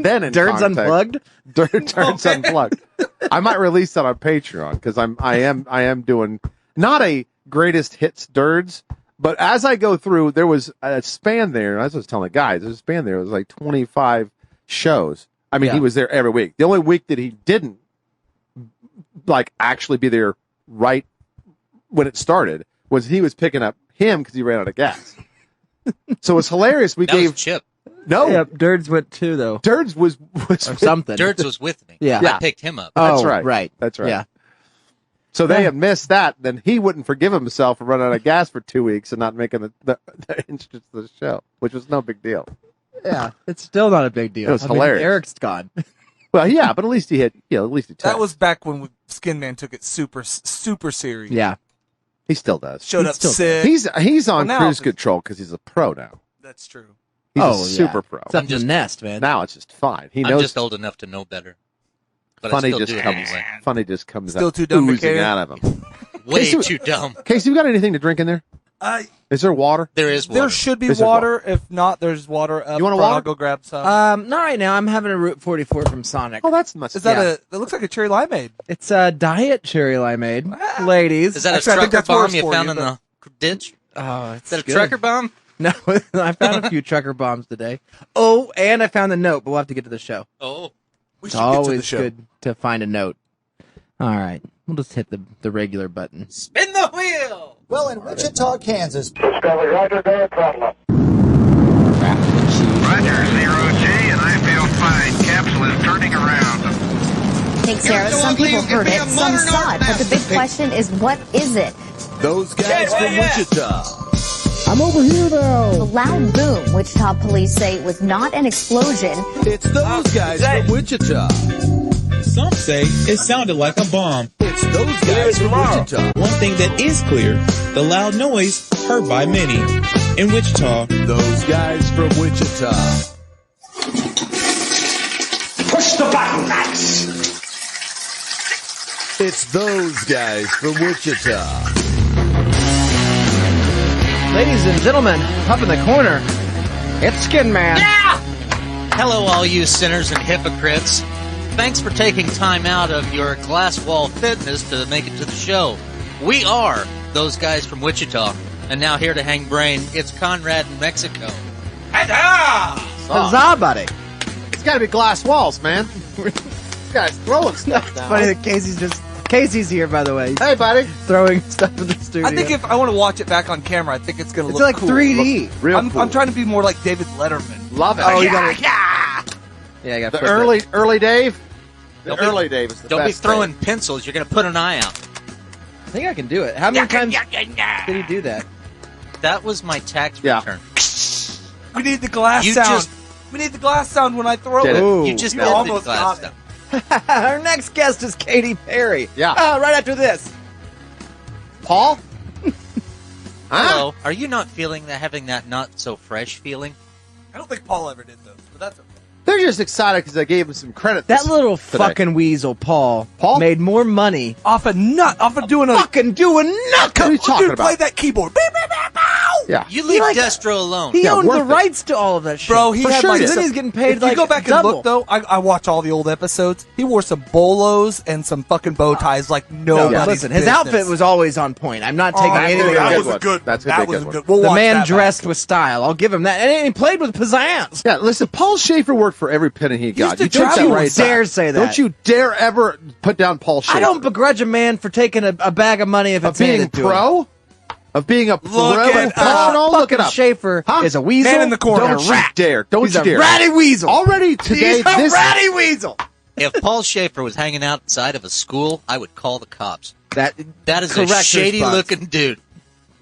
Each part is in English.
been in Dirds contact. Unplugged? Dirds Unplugged. I might release that on Patreon because I am doing not a greatest hits Dirds, but as I go through, there was a span there. As I was telling the guys, there's a span there. It was like 25 shows. I mean, Yeah. he was there every week. The only week that he didn't like actually be there right when it started was he was picking up him because he ran out of gas. So it's hilarious. We That gave was Chip. no Yep, Dirds went too, though. Dirds was Or something. Dirts was with me. Yeah. I picked him up. That's Oh, right. right. That's right. Yeah. So they had missed that. Then he wouldn't forgive himself for running out of gas for 2 weeks and not making the entrance to the show, which was no big deal. Yeah. It's still not a big deal. It was hilarious. Eric's gone. Well, yeah, but at least he had, at least he That texted. was back when Skin Man took it super serious. Yeah. He still does. Showed He's up still- sick. He's on Well, now cruise it's- control because he's a pro now. That's true. He's Oh, a yeah. super pro. It's up I'm in the just- nest, man. Now it's just fine. He I'm knows. just old enough to know better. But funny I still just do it comes. anyway. Funny just comes. Still out, too dumb to oozing care? out of him. Way Casey- too dumb. Casey, you got anything to drink in there? Is there water? There is water. There should be Is there water. If not, there's water up You want a front. water? I'll go grab some. Not right now. I'm having a Route 44 from Sonic. Oh, that's much. Is that yeah. that looks like a cherry limeade. It's a diet cherry limeade, ladies. Is that Actually, I a think trucker that's bomb worse you for found you, in the ditch? Oh, it's Is that a good. trucker bomb? No, I found a few trucker bombs today. Oh, and I found the note, but we'll have to get to the show. Oh. We It's should get to the always show. good to find a note. All right, we'll just hit the regular button. Spin the wheel! Well, in Wichita, Kansas, Discovery, Roger, go ahead, throttle. Roger, 0G, and I feel fine. Capsule is turning around. Thanks, Sarah. Some people heard it, some saw it, but the big question is, what is it? those guys from Wichita. I'm over here now. The loud boom, Wichita police say it was not an explosion. It's those guys from Wichita. Some say it sounded like a bomb. It's those guys from Wichita. One thing that is clear, the loud noise heard by many. In Wichita, Those guys from Wichita. Push the button, Max. It's those guys from Wichita. Ladies and gentlemen, up in the corner, it's Skin Man. Hello, all you sinners and hypocrites. Thanks for taking time out of your glass wall fitness to make it to the show. We are those guys from Wichita. And now here to hang brain, it's Conrad in Mexico. Huzzah, buddy. It's got to be glass walls, man. This guy's throwing stuff down. Funny that Casey's here, by the way. Hey, buddy. Throwing stuff in the studio. I think if I want to watch it back on camera, I think it's going to it's look like cool. 3D. Real I'm cool. trying to be more like David Letterman. Love it. Oh, you got Yeah, I got the early Dave. The Don't be- early Dave is the Don't be best. throwing pencils. You're going to put an eye out. I think I can do it. How many times did he do that? That was my tax Yeah. return. We need the glass You sound. just- We need the glass sound when I throw Did it. it. Ooh. You just You did the almost glass got it. stuff. Our next guest is Katy Perry. Yeah. Right after this. Paul? Hello. Are you not feeling that, having that not so fresh feeling? I don't think Paul ever did those, but that's okay. They're just excited because I gave him some credit. That little today. fucking weasel, Paul, made more money Off a doing a fucking doing nothing. What are you talking dude, play about? that keyboard. Beep, beep, beep, pow! Yeah. You leave like- Destro alone. He Yeah, owned the worth it. rights to all of that shit. Bro, he For had sure like he then did. he's getting paid if like you go back double. and look, though, I watch all the old episodes. He wore some bolos and some fucking bow ties like No, nobody's listen, his business. outfit was always on point. I'm not taking anything good. away. That Good was a one. good. That's that a was good a one. good. We'll The watch man that dressed with style. I'll give him that. And he played with pizzazz. Yeah, listen, Paul Schaefer worked for every penny he got. used to You don't travel. dare Dare say that. Don't you dare ever put down Paul Schaefer. I don't begrudge a man for taking a bag of money if Of it's being handed to him. pro? Of being a pro Look at professional? Look it Fucking up. Schaefer Huh? is a weasel. Man in the corner. Don't a you rat. dare. Don't He's you a dare. ratty weasel. Already today, He's a this ratty weasel. If Paul Schaefer was hanging outside of a school, I would call the cops. That That is a correct shady-looking dude.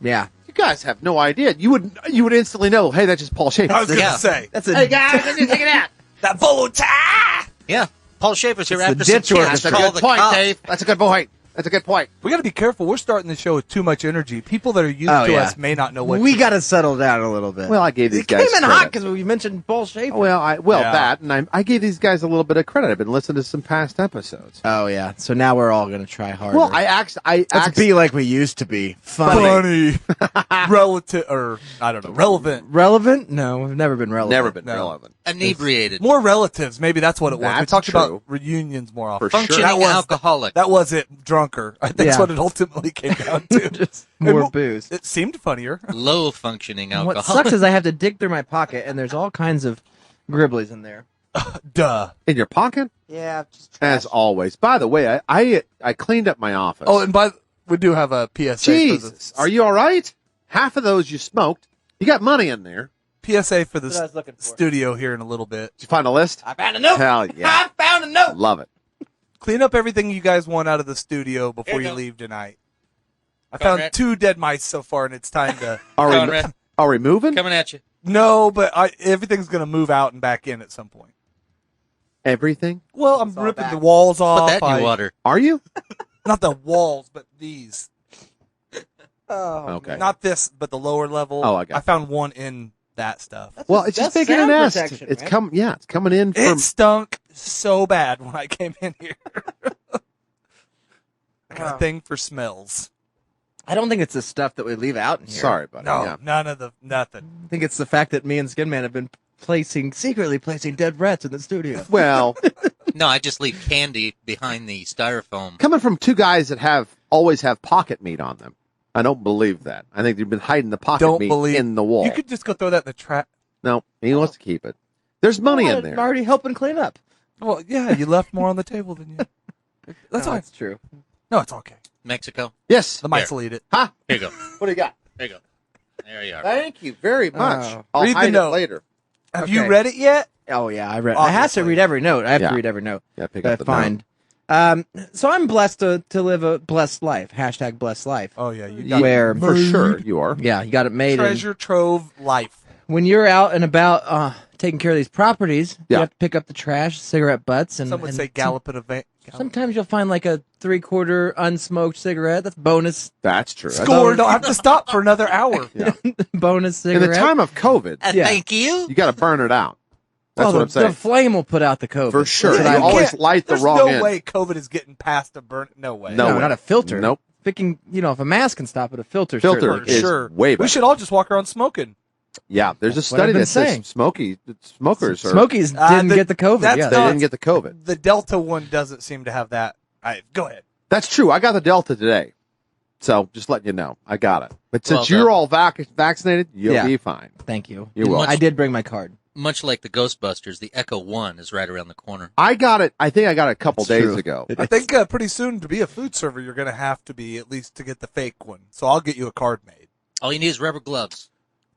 Yeah. you guys have no idea. You would instantly know, hey, that's just Paul Schaefer. I was gonna Yeah. say That's a Hey guys, I just take it out. that bolo tie. Yeah. Paul Schaefer's here It's the after some ditch kids. That's a Call good the point, cops. Dave. That's a good point. That's a good point. We got to be careful. We're starting the show with too much energy. People that are used Oh, to yeah. us may not know what we got to settle down a little bit. Well, I gave these it guys came in credit. hot because we mentioned Paul Schaefer. Yeah. that, and I gave these guys a little bit of credit. I've been listening to some past episodes. Oh yeah. So now we're all going to try harder. Well, Let's be like we used to be. Funny. funny, relative, or I don't know, relevant. Relevant? No, we've never been relevant. never been No. relevant. Inebriated. More relatives. Maybe that's what it was. We That's talked true. about reunions more often. For sure. Functioning alcoholic. That was it. Drunker. I think that's Yeah. what it ultimately came down to. Just more And booze. It seemed funnier. Low functioning What alcoholic. sucks is I have to dig through my pocket, and there's all kinds of gribblies in there. Duh. In your pocket? Yeah, just As always. By the way, I cleaned up my office. Oh, and we do have a PSA. Jesus. Are you all right? Half of those you smoked. You got money in there. PSA for the That's what I was looking for. studio here in a little bit. Did you find a list? I found a note. Hell yeah. I found a note. Love it. Clean up everything you guys want out of the studio before Here you you go. leave tonight. I found Conrad. 2 dead mice so far, and it's time to. Are we moving? Coming at you. No, but everything's going to move out and back in at some point. Everything? Well, I'm It's all ripping back. the walls Put off. that in your water. Are you? Not the walls, but these. Oh, Okay. Not this, but the lower level. Oh, I got I found one in that stuff. Well, it's just making a nest. It's coming in from. It stunk so bad when I came in here. I got a thing for smells. I don't think it's the stuff that we leave out in here. Sorry, buddy. No, Yeah. none of the nothing. I think it's the fact that me and Skinman have been secretly placing dead rats in the studio. Well, No, I just leave candy behind the styrofoam. coming from 2 guys that always have pocket meat on them, I don't believe that. I think they've been hiding the pocket Don't meat believe in the wall. You could just go throw that in the trash. No, he wants to keep it. There's money in I'm there. already helping clean up. Well, yeah, you left more on the table than you. That's No, all. that's true. No, it's okay. Mexico. Yes. The mice will eat it. Ha! Here you go. What do you got? There you go. There you are. Thank you very much. Oh. I'll Read the hide it note. later. Have Okay. you read it yet? Oh yeah, I read. I have to Obviously. read every note. I have Yeah. to read every note Yeah, pick that I up the find. So I'm blessed to live a blessed life. #, blessed life. Oh yeah, you note. got Where For sure, you are. yeah, you got it made. And treasure trove life. when you're out and about taking care of these properties, Yeah. you have to pick up the trash, cigarette butts, and Some would and say gallop at a van. Sometimes you'll find like a 3/4 unsmoked cigarette. That's bonus That's true. Score! Don't have to stop for another hour. bonus In cigarette. the time of COVID, Yeah. Thank you. you got to burn it out. That's Oh, what I'm saying. The flame will put out the COVID. For sure. That's what You I- always can't- light the There's wrong no end. way COVID is getting past a burn. No way. No no, way. not a filter. Nope. if a mask can stop it, a filter. Filter certainly For is sure. way better. We should all just walk around smoking. Yeah, there's a That's what study I've been that says saying. smokers are Smokies didn't the- get the COVID. that's Yeah, they not- didn't get the COVID. The Delta one doesn't seem to have that. Go ahead. That's true. I got the Delta today. So just letting you know, I got it. But since Well you're done. all vaccinated, you'll Yeah. be fine. Thank you. You're welcome. I did bring my card. Much like the Ghostbusters, the Echo One is right around the corner. I got it. I think I got it a couple That's days true. ago. I think pretty soon to be a food server, you're going to have to be at least to get the fake one. So I'll get you a card made. All you need is rubber gloves.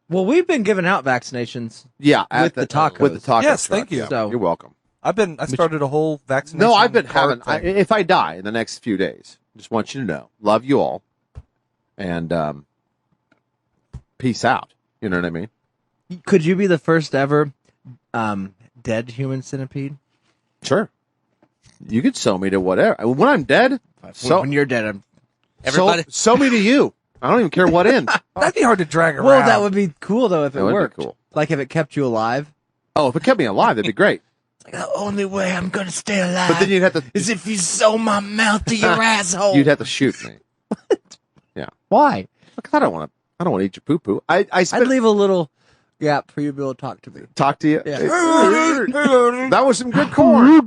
Well, we've been giving out vaccinations. Yeah, at With the tacos. With the taco Yes, truck. thank you. Yeah, So- you're welcome. I started a whole vaccination. No, I've been card having. thing. If I die in the next few days, just want you to know, love you all, and peace out. You know what I mean? Could you be the first ever dead human centipede? Sure. You could sew me to whatever. When I'm dead, When you're dead, I'm... Everybody- sew me to you. I don't even care what end. That'd be hard to drag around. Well, that would be cool though if it That would be worked. cool. Like if it kept you alive. Oh, if it kept me alive, that'd be great. Like the only way I'm gonna stay alive But then you'd have to. is if you sew my mouth to your asshole. You'd have to shoot me. Why? Because I don't want to. I don't want to eat your poo poo. I I'd spent leave a little gap for you to be able to talk to me. talk to you. Yeah. That was some good corn.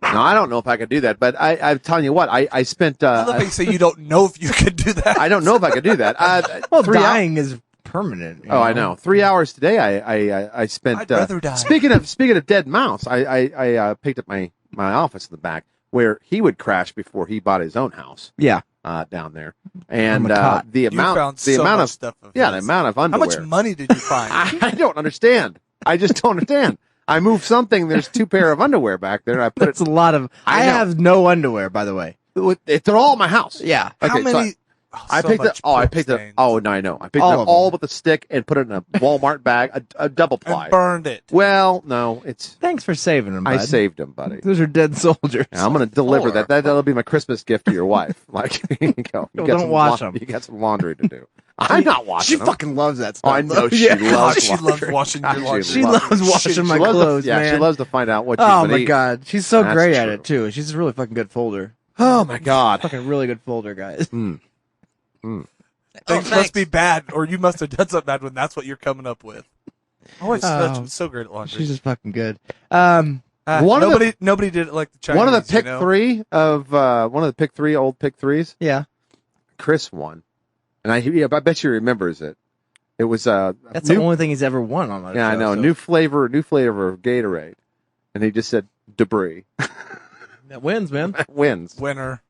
No, I don't know if I could do that, but I'm telling you what, I spent. I love how you say you don't know if you could do that. I don't know if I could do that. Well, 3 dying is permanent. you Oh, I know. 3 hours today. I spent. I'd rather die. Speaking of dead mouse, I picked up my office in the back where he would crash before he bought his own house Yeah. down there, and I'm a cop. the You amount found the so amount much of stuff of yeah his. the amount of How underwear. much money did you find? I don't understand. I just don't understand. I moved something. There's 2 pair of underwear back there. And I put That's a lot of. I I know. have no underwear, by the way. they're all in my house. Yeah. How Okay, so many? I so picked up. much Oh, I poop picked up. stains. Oh no, I know. I picked All up of all them. but the stick and put it in a Walmart bag, a double ply. and burned it. Well, no, it's. Thanks for saving them, bud. I saved them, buddy. Those are dead soldiers. Yeah, I'm going to deliver that. That'll be my Christmas gift to your wife. Like, here you go. You Well, got don't some wash 'em. You got some laundry to do. I'm not She washing them. fucking loves that Oh, stuff. I know she Yeah. loves. She loves laundry. washing your God, laundry. She loves washing my loves clothes, yeah, man. she loves to find out what. Oh she's been my eating. god, she's so That's great at true. it too. She's a really fucking good folder. Oh my god. Fucking really good folder, guys. Things thanks. must be bad, or you must have done something bad when that's what you're coming up with. Oh, it's Oh. so great at laundry. She's just fucking good. One of the- nobody did it like the Chinese. one of the pick you know? three of old pick threes. Yeah. Chris won, and I bet you remembers it. It was That's the only thing he's ever won on that yeah, show. I know, so- new flavor of Gatorade, and he just said debris. That wins, man. Wins. Winner.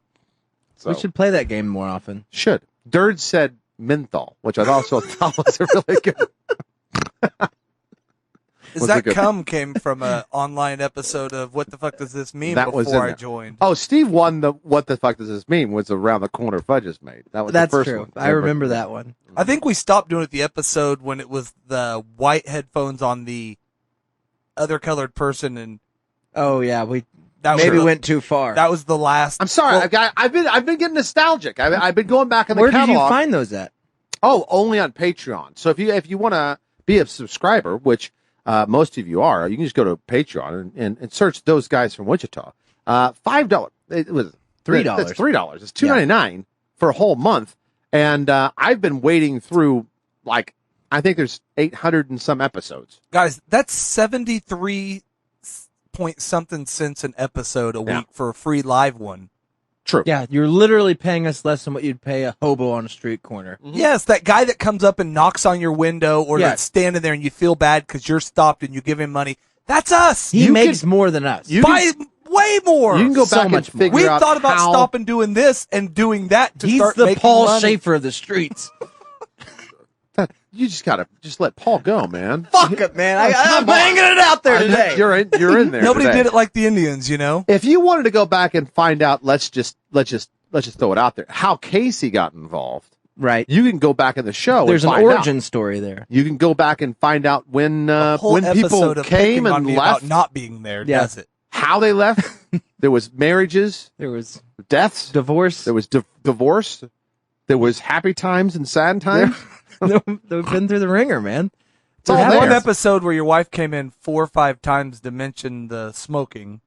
So, We should play that game more often. should. Dirge said menthol, which I also thought was a really good. Is Was that a good- cum came from an online episode of What the Fuck Does This Mean That was before in I there. joined? Oh, Steve won the what the fuck does this mean? Was around the corner fudges made. That was That's the first true. one. I remember that one. I think we stopped doing it the episode when it was the white headphones on the other colored person, and Oh yeah, we that maybe was, went too far. that was the last. I'm sorry. Well, I've been getting nostalgic. I've been going back in the Where did catalog. you find those at? Oh, only on Patreon. So if you want to be a subscriber, which most of you are, you can just go to Patreon and search those guys from Wichita. $5. It was $3. It's $3. It's $2.99 for a whole month. And I've been wading through I think there's 800 and some episodes. guys, that's 73 point something cents an episode a Yeah. week for a free live one. True. Yeah, you're literally paying us less than what you'd pay a hobo on a street corner. Yes, that guy that comes up and knocks on your window, or Yeah. that's standing there and you feel bad because you're stopped and you give him money. That's us. He You makes could- more than us. you By way more. You can go So back and much more. figure We've out thought about how, stopping doing this and doing that to He's start the making Paul money. Schaefer of the streets. You just gotta let Paul go, man. Fuck it, man. I'm come on. hanging it out there today. You're in there. Nobody today. did it like the Indians, you know. If you wanted to go back and find out, let's just throw it out there. How Casey got involved. Right. You can go back in the show. There's and an find origin out. story there. You can go back and find out when Whole people episode of came picking on and me left, about not being there. Yeah. Does it? how they left. There was marriages, There was deaths. divorce. There was divorce. There was happy times and sad times. They've been through the ringer, man. It's all There's there. one episode where your wife came in 4 or 5 times to mention the smoking.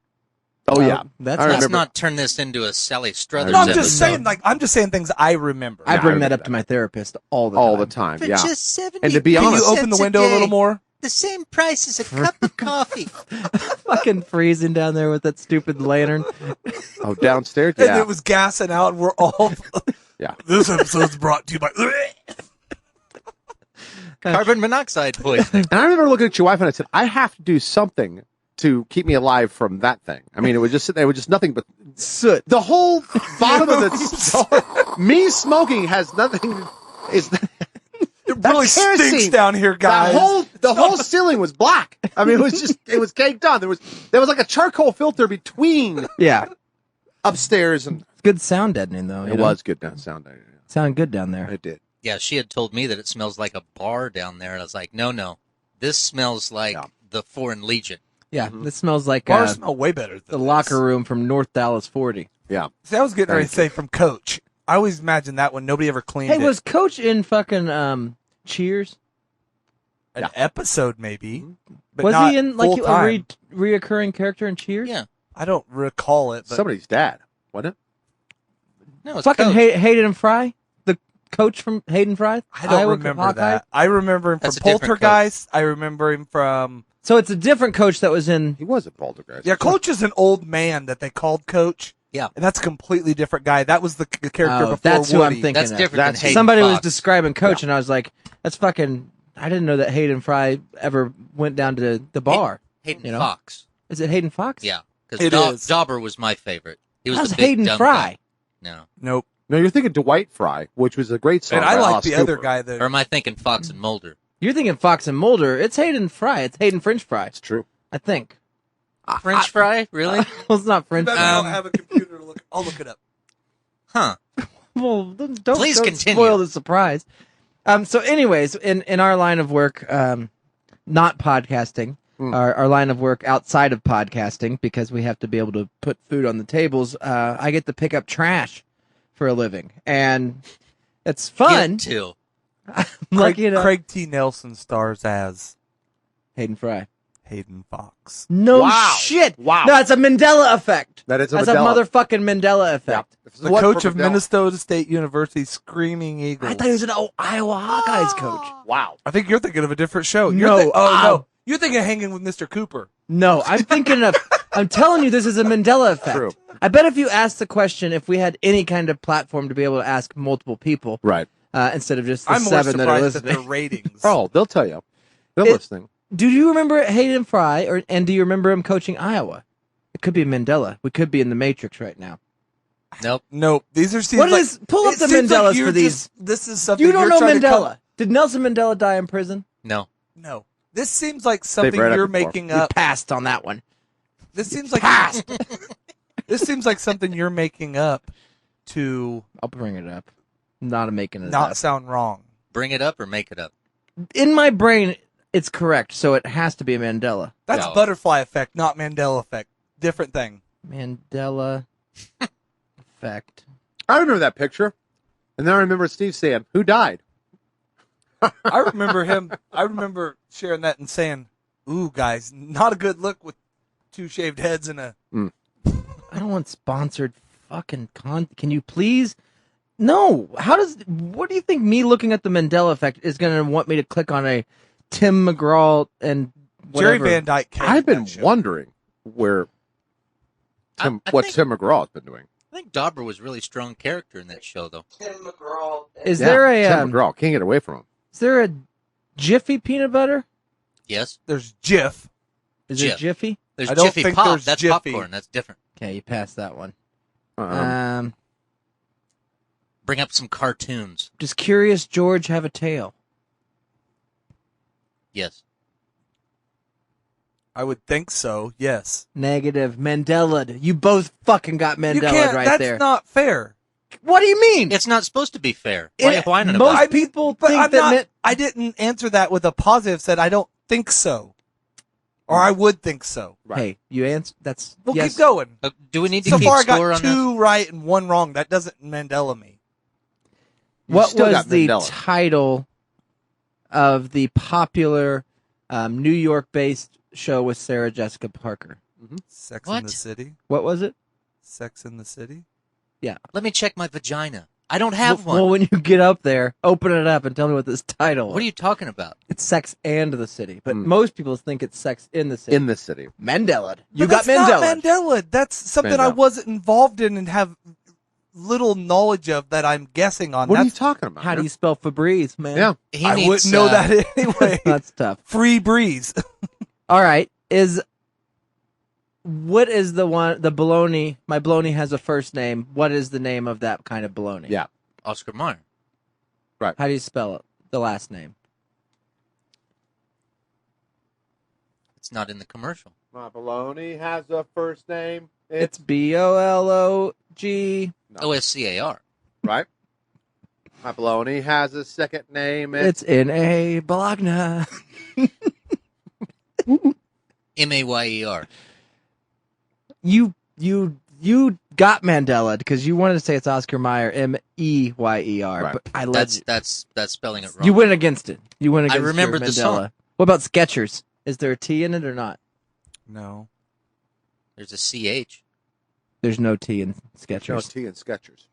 Oh yeah, That's I Let's remember. not turn this into a Sally Struthers No, I'm episode. just saying, I'm just saying things I remember. I Yeah, bring I that remember up to my therapist all the all time. the time. For Yeah, just 70 and to be Can honest, you open the window a little more? The same price as a cup of coffee. Fucking freezing down there with that stupid lantern. oh downstairs. And Yeah, it was gassing out, and we're all. Yeah. This episode's brought to you by. Carbon monoxide poisoning. and I remember looking at your wife and I said, I have to do something to keep me alive from that thing. I mean, it was just nothing but Soot. the whole bottom of the me smoking has nothing. Is It really stinks kerosene. down here, guys. the whole ceiling was black. I mean, it was caked on. There was like a charcoal filter between Yeah. upstairs and Good sound deadening, though. you it know? was good down sound. Sound good down there. It did. Yeah, she had told me that it smells like a bar down there. And I was like, no. This smells like Yeah. the Foreign Legion. Yeah, this smells like Bars smell way better than the this. locker room from North Dallas 40. Yeah. See, I was getting ready to Thank say from Coach. I always imagine that one. Nobody ever cleaned Hey, it. was Coach in fucking Cheers? An episode, maybe. But Was not he in like a full-time. reoccurring character in Cheers? Yeah. I don't recall it. But Somebody's dad, wasn't it? No, it's Fucking Coach. Hayden Fry? The coach from Hayden Fry? I don't Iowa remember Hawkeye? that. I remember him from That's a different Poltergeist. I remember him from. So it's a different coach that was in. He was a poltergeist. Yeah, Coach is an old man that they called Coach. Yeah. And that's a completely different guy. That was the character Oh, before that's who Woody. I'm thinking That's of. different That's- than Hayden Somebody was Fox. describing Coach, and I was like, "That's fucking." I didn't know that Hayden Fry ever went down to the bar. Hayden you know? Fox. Is it Hayden Fox? Yeah. It Because is. Dauber was my favorite. He was How's the big Hayden dumb Fry? guy. No. Nope. No, you're thinking Dwight Fry, which was a great song. And I by like Alice the Cooper. other guy that. Or am I thinking Fox and Mulder? You're thinking Fox and Mulder. It's Hayden Fry. It's Hayden French Fry. It's true. I think. French fry? Really? Well, it's not French. I don't have a computer to look. I'll look it up. Huh. Well, don't Please continue. spoil the surprise. So, anyways, in our line of work, not podcasting, our line of work outside of podcasting, because we have to be able to put food on the tables. I get to pick up trash for a living, and it's fun. Get to. Lucky enough. Craig T. Nelson stars as Hayden Fry. Hayden Fox. No Wow. shit. Wow. No, it's a Mandela effect. That is a That's Mandela. a motherfucking Mandela effect. The coach of Minnesota State University Screaming Eagles. I thought he was an Iowa Hawkeyes coach. Wow. I think you're thinking of a different show. No. No. You're thinking of Hanging with Mr. Cooper. No, I'm thinking of. I'm telling you, this is a Mandela effect. True. I bet if you asked the question, if we had any kind of platform to be able to ask multiple people, Right. Instead of just the I'm more 7 that are surprised at listening. their ratings. Oh, they'll tell you. They're It- listening. Do you remember Hayden Fry, and do you remember him coaching Iowa? It could be Mandela. We could be in the Matrix right now. Nope. These are Pull up it the seems like Mandelas you're for these. this is something You don't you're know trying to Mandela. Did Nelson Mandela die in prison? No. No. This seems like something read it you're before. making We up. passed on that one. This seems like This seems like something you're making up to I'll bring it up. Not making it not up. sound wrong. Bring it up or make it up. In my brain, it's correct, so it has to be a Mandela. That's No. butterfly effect, not Mandela effect. Different thing. Mandela effect. I remember that picture. And then I remember Steve saying, who died? I remember sharing that and saying, "Ooh, guys, not a good look with 2 shaved heads and a." I don't want sponsored fucking Can you please? No. What do you think me looking at the Mandela effect is going to want me to click on a Tim McGraw and Jerry whatever? Van Dyke. I've been wondering what Tim McGraw's been doing. I think Dauber was a really strong character in that show, though. Is there a Tim McGraw? Can't get away from him. is there a Jiffy peanut butter? Yes. There's Jif. Is Jif. it Jiffy? There's I don't Jiffy think Pop. there's That's Jiffy. popcorn. That's different. Okay, you passed that one. Um, Bring up some cartoons. Does Curious George have a tail? Yes. I would think so. Yes. Negative. Mandela. You both fucking got You Mandela can't. right That's there. not fair. What do you mean? It's not supposed to be fair. It- Why are you whining most about it? people But think I'm that not. meant- I didn't answer that with a positive. Said I don't think so, or I would think so. Hey, you answer. That's Well, yes. keep going. Do we need to So keep far, I score got on 2 right and 1 wrong. That doesn't Mandela me. What still was got the Mandela. title of the popular New York-based show with Sarah Jessica Parker? Sex What? in the City. What was it? Sex in the City. Yeah. Let me check my vagina. I don't have Well, one. when you get up there, open it up and tell me what this title is. What are you talking about? It's Sex and the City, but most people think it's Sex in the City. in the city. Mandela. You But got that's not Mandela. Mandela. That's something I Mandela. wasn't involved in and have little knowledge of that I'm guessing on. What are you That's, talking about? How do you spell Febreze, man? Yeah. He I needs, wouldn't know that anyway. That's tough. Free breeze. All right. What is the bologna? My bologna has a first name. What is the name of that kind of bologna? Yeah. Oscar Mayer. How do you spell it? The last name. It's not in the commercial. My baloney has a first name. It's BOLOG. OSCAR. right. My baloney has a second name. It's in a Bologna. MAYER. You got Mandela because you wanted to say it's Oscar Mayer, MEYER, Right. but I let That's spelling it wrong. you went against it. You went against remembered your the Mandela. song. What about Skechers? Is there a T in it or not? No. There's a CH There's no T in No Skechers. T and Skechers.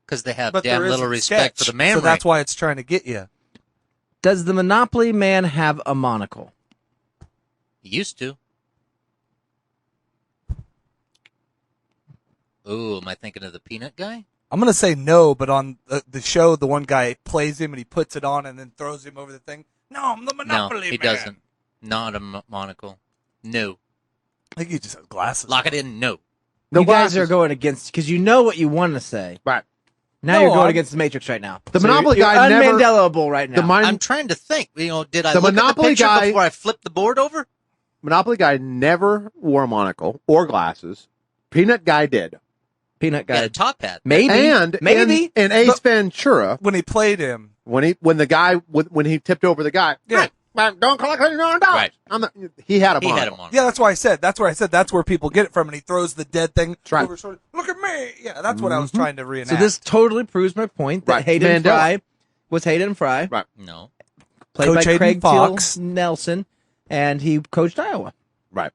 because they have But damn there little isn't respect sketch, for the man. so that's why it's trying to get you. Does the Monopoly man have a monocle? Used to. Ooh, am I thinking of the peanut guy? I'm gonna say no, but on the show, the one guy plays him and he puts it on and then throws him over the thing. No, I'm the Monopoly No, he man. doesn't. Not a monocle. No. I think he just has glasses. Lock it in. No. You guys are going against because you know what you want to say. Right. Now No, you're going I'm- against the Matrix right now. The So Monopoly you're guy never- unmandelable right now. I'm trying to think. You know, did I The look at Monopoly the picture guy- before I flipped the board over? Monopoly guy never wore a monocle or glasses. Peanut guy did. Peanut Got guy. a top hat. Maybe. And Maybe. in Ace Ventura, When he played him, when he tipped over the guy, Yeah. don't collect $100. Right. He had a He monocle. had him on. yeah, that's why I said that's where people get it from, and he throws the dead thing right. over his shoulder. Look at me! Yeah, that's what I was trying to reenact. So this totally proves my point that Right. Hayden Mandela. Fry was Hayden Fry, Right. No. played Coach by Hayden Craig Fox. Teal Nelson, and he coached Iowa. Right.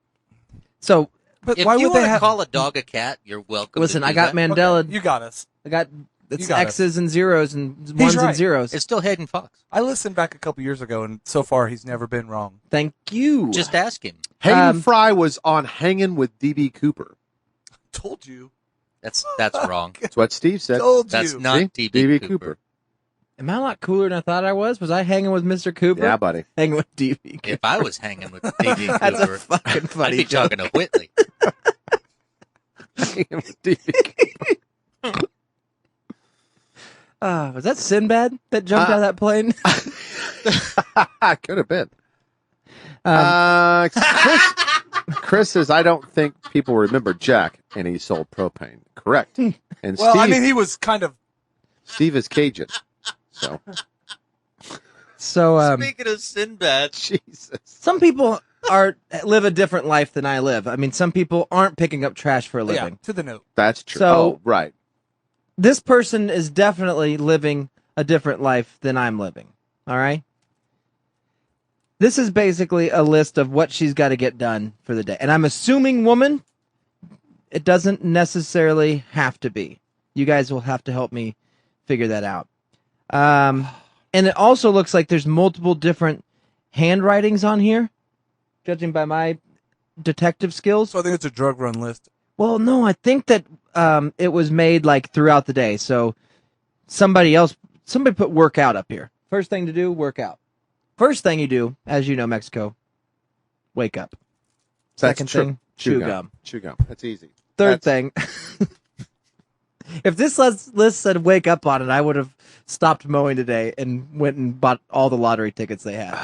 So But If why you would they want to have? call a dog a cat, you're welcome. Listen, to do I got that. Mandela. Okay, you got us. I got it's You got X's and zeros and ones right. and zeros. It's still Hayden Fox. I listened back a couple years ago, and so far he's never been wrong. Thank you. Just ask him. Hayden Fry was on Hanging with D.B. Cooper. Told you. That's wrong. That's what Steve said. Told That's you. not See? D.B. D.B. Cooper. Am I a lot cooler than I thought I was? Was I hanging with Mr. Cooper? Yeah, buddy. Hanging with DB Cooper. If I was hanging with D.B. Cooper, That's a fucking I'd funny be joke. talking to Whitley. Hanging with D.B. Cooper. Was that Sinbad that jumped out of that plane? Could have been. Chris says, I don't think people remember Jack, and he sold propane. Correct. And Well, Steve, I mean, he was kind of. Steve is Cajun. So, So, Speaking of Sinbad, Jesus. some people live a different life than I live. I mean, some people aren't picking up trash for a Yeah, living. to the note. That's true. So- oh, right. This person is definitely living a different life than I'm living. All right? This is basically a list of what she's got to get done for the day. And I'm assuming woman, it doesn't necessarily have to be. You guys will have to help me figure that out. And it also looks like there's multiple different handwritings on here, judging by my detective skills. So I think it's a drug run list. Well, no, I think that it was made like throughout the day. So somebody put workout up here. First thing to do, workout. First thing you do, as you know, Mexico, wake up. Second true. thing, chew gum. Chew gum. That's easy. Third That's- thing, if this list said wake up on it, I would have stopped mowing today and went and bought all the lottery tickets they had.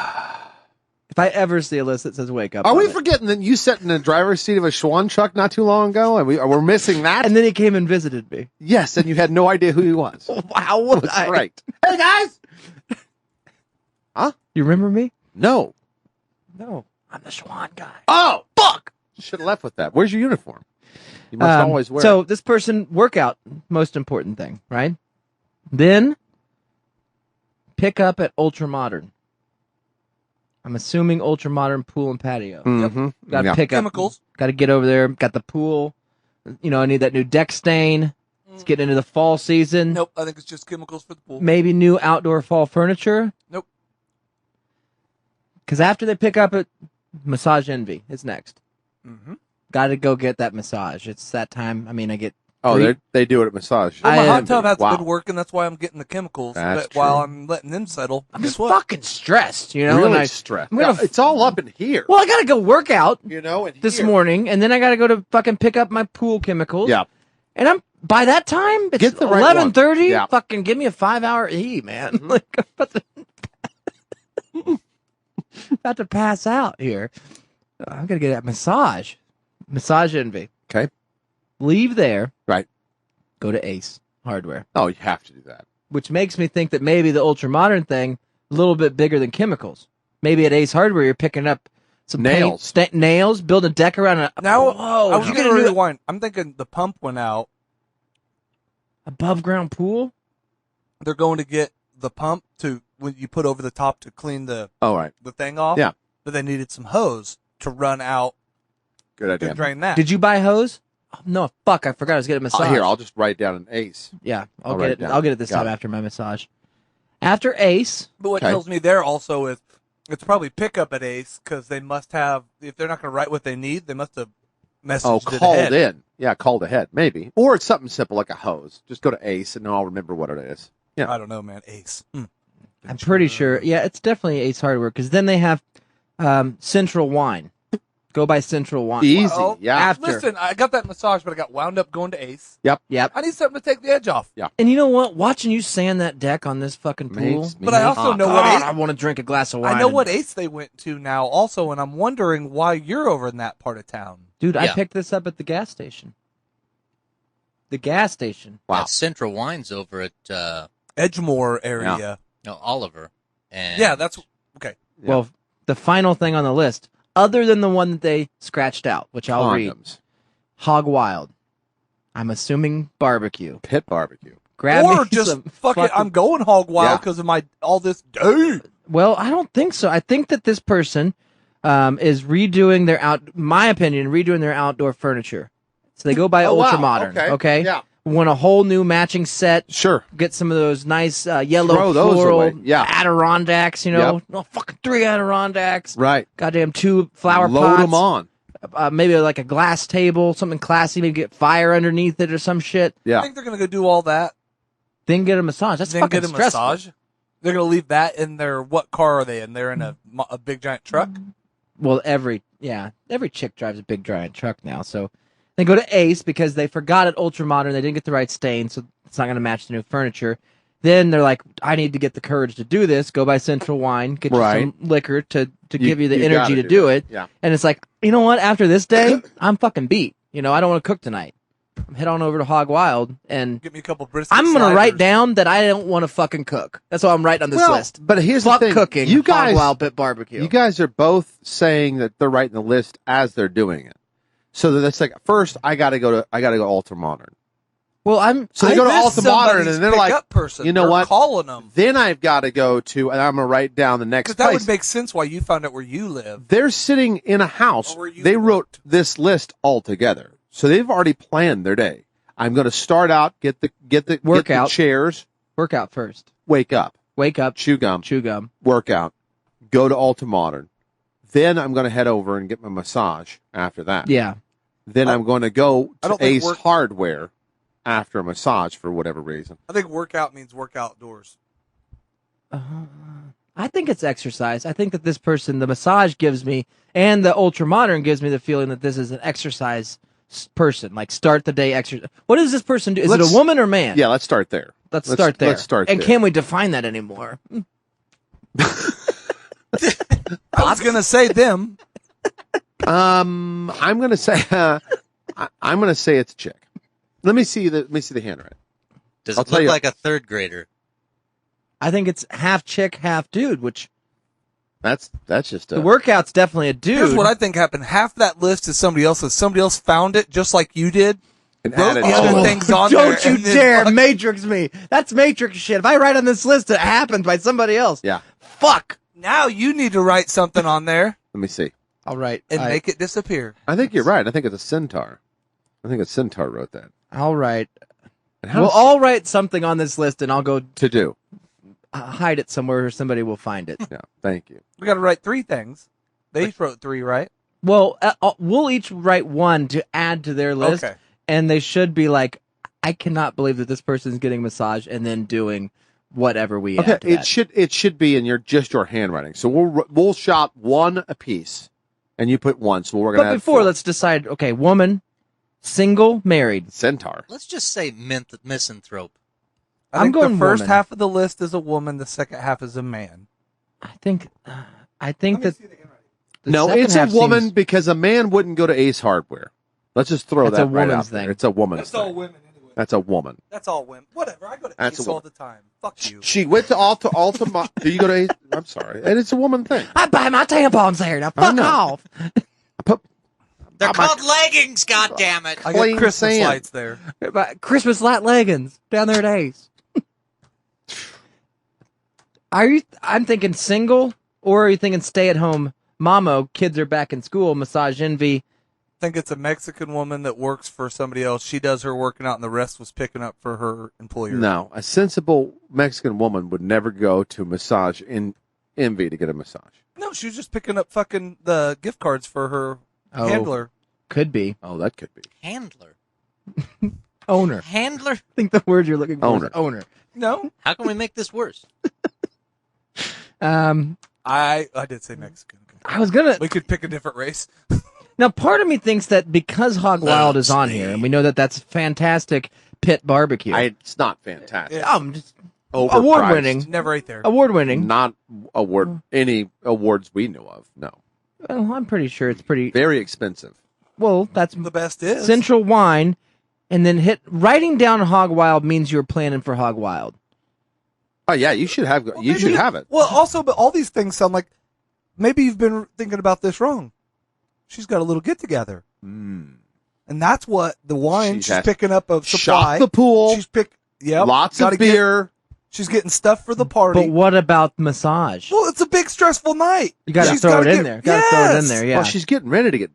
If I ever see a list that says wake up, Are on we it. forgetting that you sat in the driver's seat of a Schwann truck not too long ago? And we're missing that? And then he came and visited me. yes, and you had no idea who he was. Wow, what That's right. Hey, guys! You remember me? No. No, I'm the Schwann guy. Oh, fuck! Should have left with that. Where's your uniform? You must always wear So it. this person, workout, most important thing, right? Then pick up at Ultramodern. I'm assuming Ultramodern pool and patio. Mm-hmm. Got to Yeah. pick up. Chemicals. Got to get over there. Got the pool. You know, I need that new deck stain. It's getting into the fall season. Nope, I think it's just chemicals for the pool. Maybe new outdoor fall furniture. Nope. Because after they pick up at Massage Envy, it's next. Mm-hmm. Got to go get that massage. It's that time. I mean, I get. Oh, three- they do it at massage. Well, my I- hot tub has Wow. been working. That's why I'm getting the chemicals. That's But while true. I'm letting them settle, I'm guess just what? fucking stressed, you know. really and I, stressed. I'm gonna Yeah, it's all up in here. well, I gotta go work out You know, and this here. morning, and then I gotta go to fucking pick up my pool chemicals. Yeah. And I'm by that time it's Get the right 11:30. one. Yeah. Fucking give me a 5-hour E, man. Like I'm about to pass out here. I'm gonna get that massage. Massage Envy. Okay. Leave there. Right. Go to Ace Hardware, Oh, you have to do that. which makes me think that maybe the ultramodern thing a little bit bigger than chemicals. Maybe at Ace Hardware you're picking up some Nails. nails, build a deck around a Now, whoa, I was you're getting gonna do rewind. I'm thinking the pump went out. above ground pool. They're going to get the pump to when you put over the top to clean the All right. thing off. Yeah. But they needed some hose to run out Good to idea. drain that. Did you buy hose? Oh, no, fuck! I forgot I was getting a massage. Here, I'll just write down an ace. Yeah, I'll I'll write get it it. down. I'll get it this Got time it. after my massage. After Ace, But what Okay. tells me there also is it's probably pickup at Ace because they must have, if they're not going to write what they need, they must have messaged Oh, it called ahead. in. Yeah, called ahead, maybe. Or it's something simple like a hose. Just go to Ace and then I'll remember what it is. Yeah. I don't know, man. Ace. I'm pretty sure. Yeah, it's definitely Ace Hardware because then they have Central Wine. Go by Central Wine. Easy. Well, Yeah. after. Listen, I got that massage, but I got wound up going to Ace. Yep. I need something to take the edge off. And you know what? Watching you sand that deck on this fucking pool. Makes me But I also hot. know what God, Ace, I want to drink a glass of wine. I know and- what Ace they went to now also, and I'm wondering why you're over in that part of town. Dude, I Yeah. picked this up at the gas station. The gas station. Wow. That's Central Wines over at Edgemore area. no, Oliver. And Yeah, that's okay. Yeah. Well, the final thing on the list, other than the one that they scratched out, which I'll read, Condoms. Hog Wild. I'm assuming barbecue. Pit barbecue. Grab Or me just some fuck it, fucking- I'm going hog wild Yeah. because of my all this. Dude, Well, I don't think so. I think that this person is redoing their outdoor furniture. So they go by Oh, wow. Ultramodern. Okay. Yeah. Want a whole new matching set. Sure. Get some of those nice yellow Throw those floral away. Yeah. Adirondacks, fucking 3 Adirondacks. Right. Goddamn 2 flower Load pots. them on. Maybe like a glass table, something classy, maybe get fire underneath it or some shit. I Yeah. think they're going to go do all that. Then get a massage. That's Then fucking get a stressful. massage. They're going to leave that in their, what car are they in? They're in a big giant truck? Well, every chick drives a big giant truck now. So they go to Ace because they forgot at Ultramodern. They didn't get the right stain, so it's not going to match the new furniture. Then they're like, I need to get the courage to do this. Go buy Central Wine, get you some liquor to give you the energy gotta to do it. Yeah. And it's like, you know what? After this day, I'm fucking beat. I don't want to cook tonight. Head on over to Hog Wild and Get me a couple brisket I'm going to sliders. write down that I don't want to fucking cook. That's what I'm writing on this list. But here's Fuck the thing. cooking. You guys, Hog Wild Pit Barbecue. you guys are both saying that they're writing the list as they're doing it. So that's like, first I got to go Ultramodern. Well, I'm. So they go to This is Ultramodern somebody's and they're like, pickup person. you know They're what? calling them. Then I've got to go to, and I'm going to write down the next Because that place. would make sense why you found out where you live. They're sitting in a house. Or where you They wrote worked. this list all together. So they've already planned their day. I'm going to start out, get the Workout. chairs, Workout first. wake up, Wake up. chew gum, Chew gum. workout, go to Ultramodern. Then I'm going to head over and get my massage after that. Yeah. Then I'm going to go I to don't think Ace Hardware after a massage for whatever reason. I think workout means work outdoors. I think it's exercise. I think that this person, the massage gives me, and the Ultramodern gives me the feeling that this is an exercise person. Like start the day exercise. What does this person do? Is it Let's- a woman or man? Yeah, let's start there. Let's start there. Let's start and there. can we define that anymore? I was going to say them. I'm going to say I'm going to say it's a chick. Let me see the handwriting. Does I'll it tell look you- like a third grader? I think it's half chick, half dude, which That's just a the workout's definitely a dude. Here's what I think happened. Half that list is somebody else's. Somebody else found it just like you did. an Wrote added the other to it. things on there. Don't you and then dare fuck- Matrix me. That's Matrix shit. If I write on this list, it happens by somebody else. Yeah. Fuck. Now you need to write something on there Let me see. All right. and make it disappear. I think you're right. I think it's a centaur. I think a centaur wrote that. All right. And how We'll does- all write something on this list, and I'll go to do. hide it somewhere where somebody will find it. Yeah. Thank you. We got to write 3 things. They each wrote 3, right? Well, we'll each write one to add to their list, Okay. and they should be like, I cannot believe that this person's getting massage and then doing whatever we Okay. add to that. It should be in your handwriting. So we'll shop one apiece, and you put one. So we're gonna. But have before, 4. let's decide. Okay, woman, single, married. centaur. Let's just say misanthrope. I I'm think going the first woman. half of the list is a woman. The second half is a man. I think that the No, second it's a half woman seems- because a man wouldn't go to Ace Hardware. Let's just throw That's that a right woman's out there. thing. It's a woman's That's all thing. women anyway. That's a woman. That's all women. Whatever. I go to That's a Ace all woman. the time. Fuck you. She went to Ultima. Do you go to Ace? I'm sorry, and it's a woman thing. I buy my tampons there. Now fuck know. off. They're I'm a- called leggings, goddammit. I Plain got Christmas sand. lights there. Christmas light leggings down there at Ace. I'm thinking single, or are you thinking stay at home? Mamo, kids are back in school. Massage envy. I think it's a Mexican woman that works for somebody else. She does her working out, and the rest was picking up for her employer. No, a sensible Mexican woman would never go to massage in Envy to get a massage. No, she was just picking up fucking the gift cards for her Oh. handler. Could be Oh, that could be. Handler. owner. Handler? I think the word you're looking for Owner. is owner. No, How can we make this worse? I did say Mexican. I was gonna. We could pick a different race. Now, part of me thinks that because Hog Wild is on here, and we know that that's fantastic pit barbecue. It's not fantastic. Just Overpriced. award-winning. Never ate there. Award-winning. Not any awards we know of. No, Well, I'm pretty sure it's pretty. very expensive. Well, that's The best is Central Wine, and then writing down Hog Wild means you're planning for Hog Wild. Oh yeah, you should have. Well, you should maybe- have it. Well, also, but all these things sound like maybe you've been thinking about this wrong. She's got a little get together, and that's what the wine She's she's had- picking up of supply. Shop the pool. She's pick. Yep. Lots gotta of beer. She's getting stuff for the party. But what about massage? Well, it's a big stressful night. You got to She's throw gotta it in get- there. Got to throw it in Yes! there. Yeah. Well, she's getting ready to get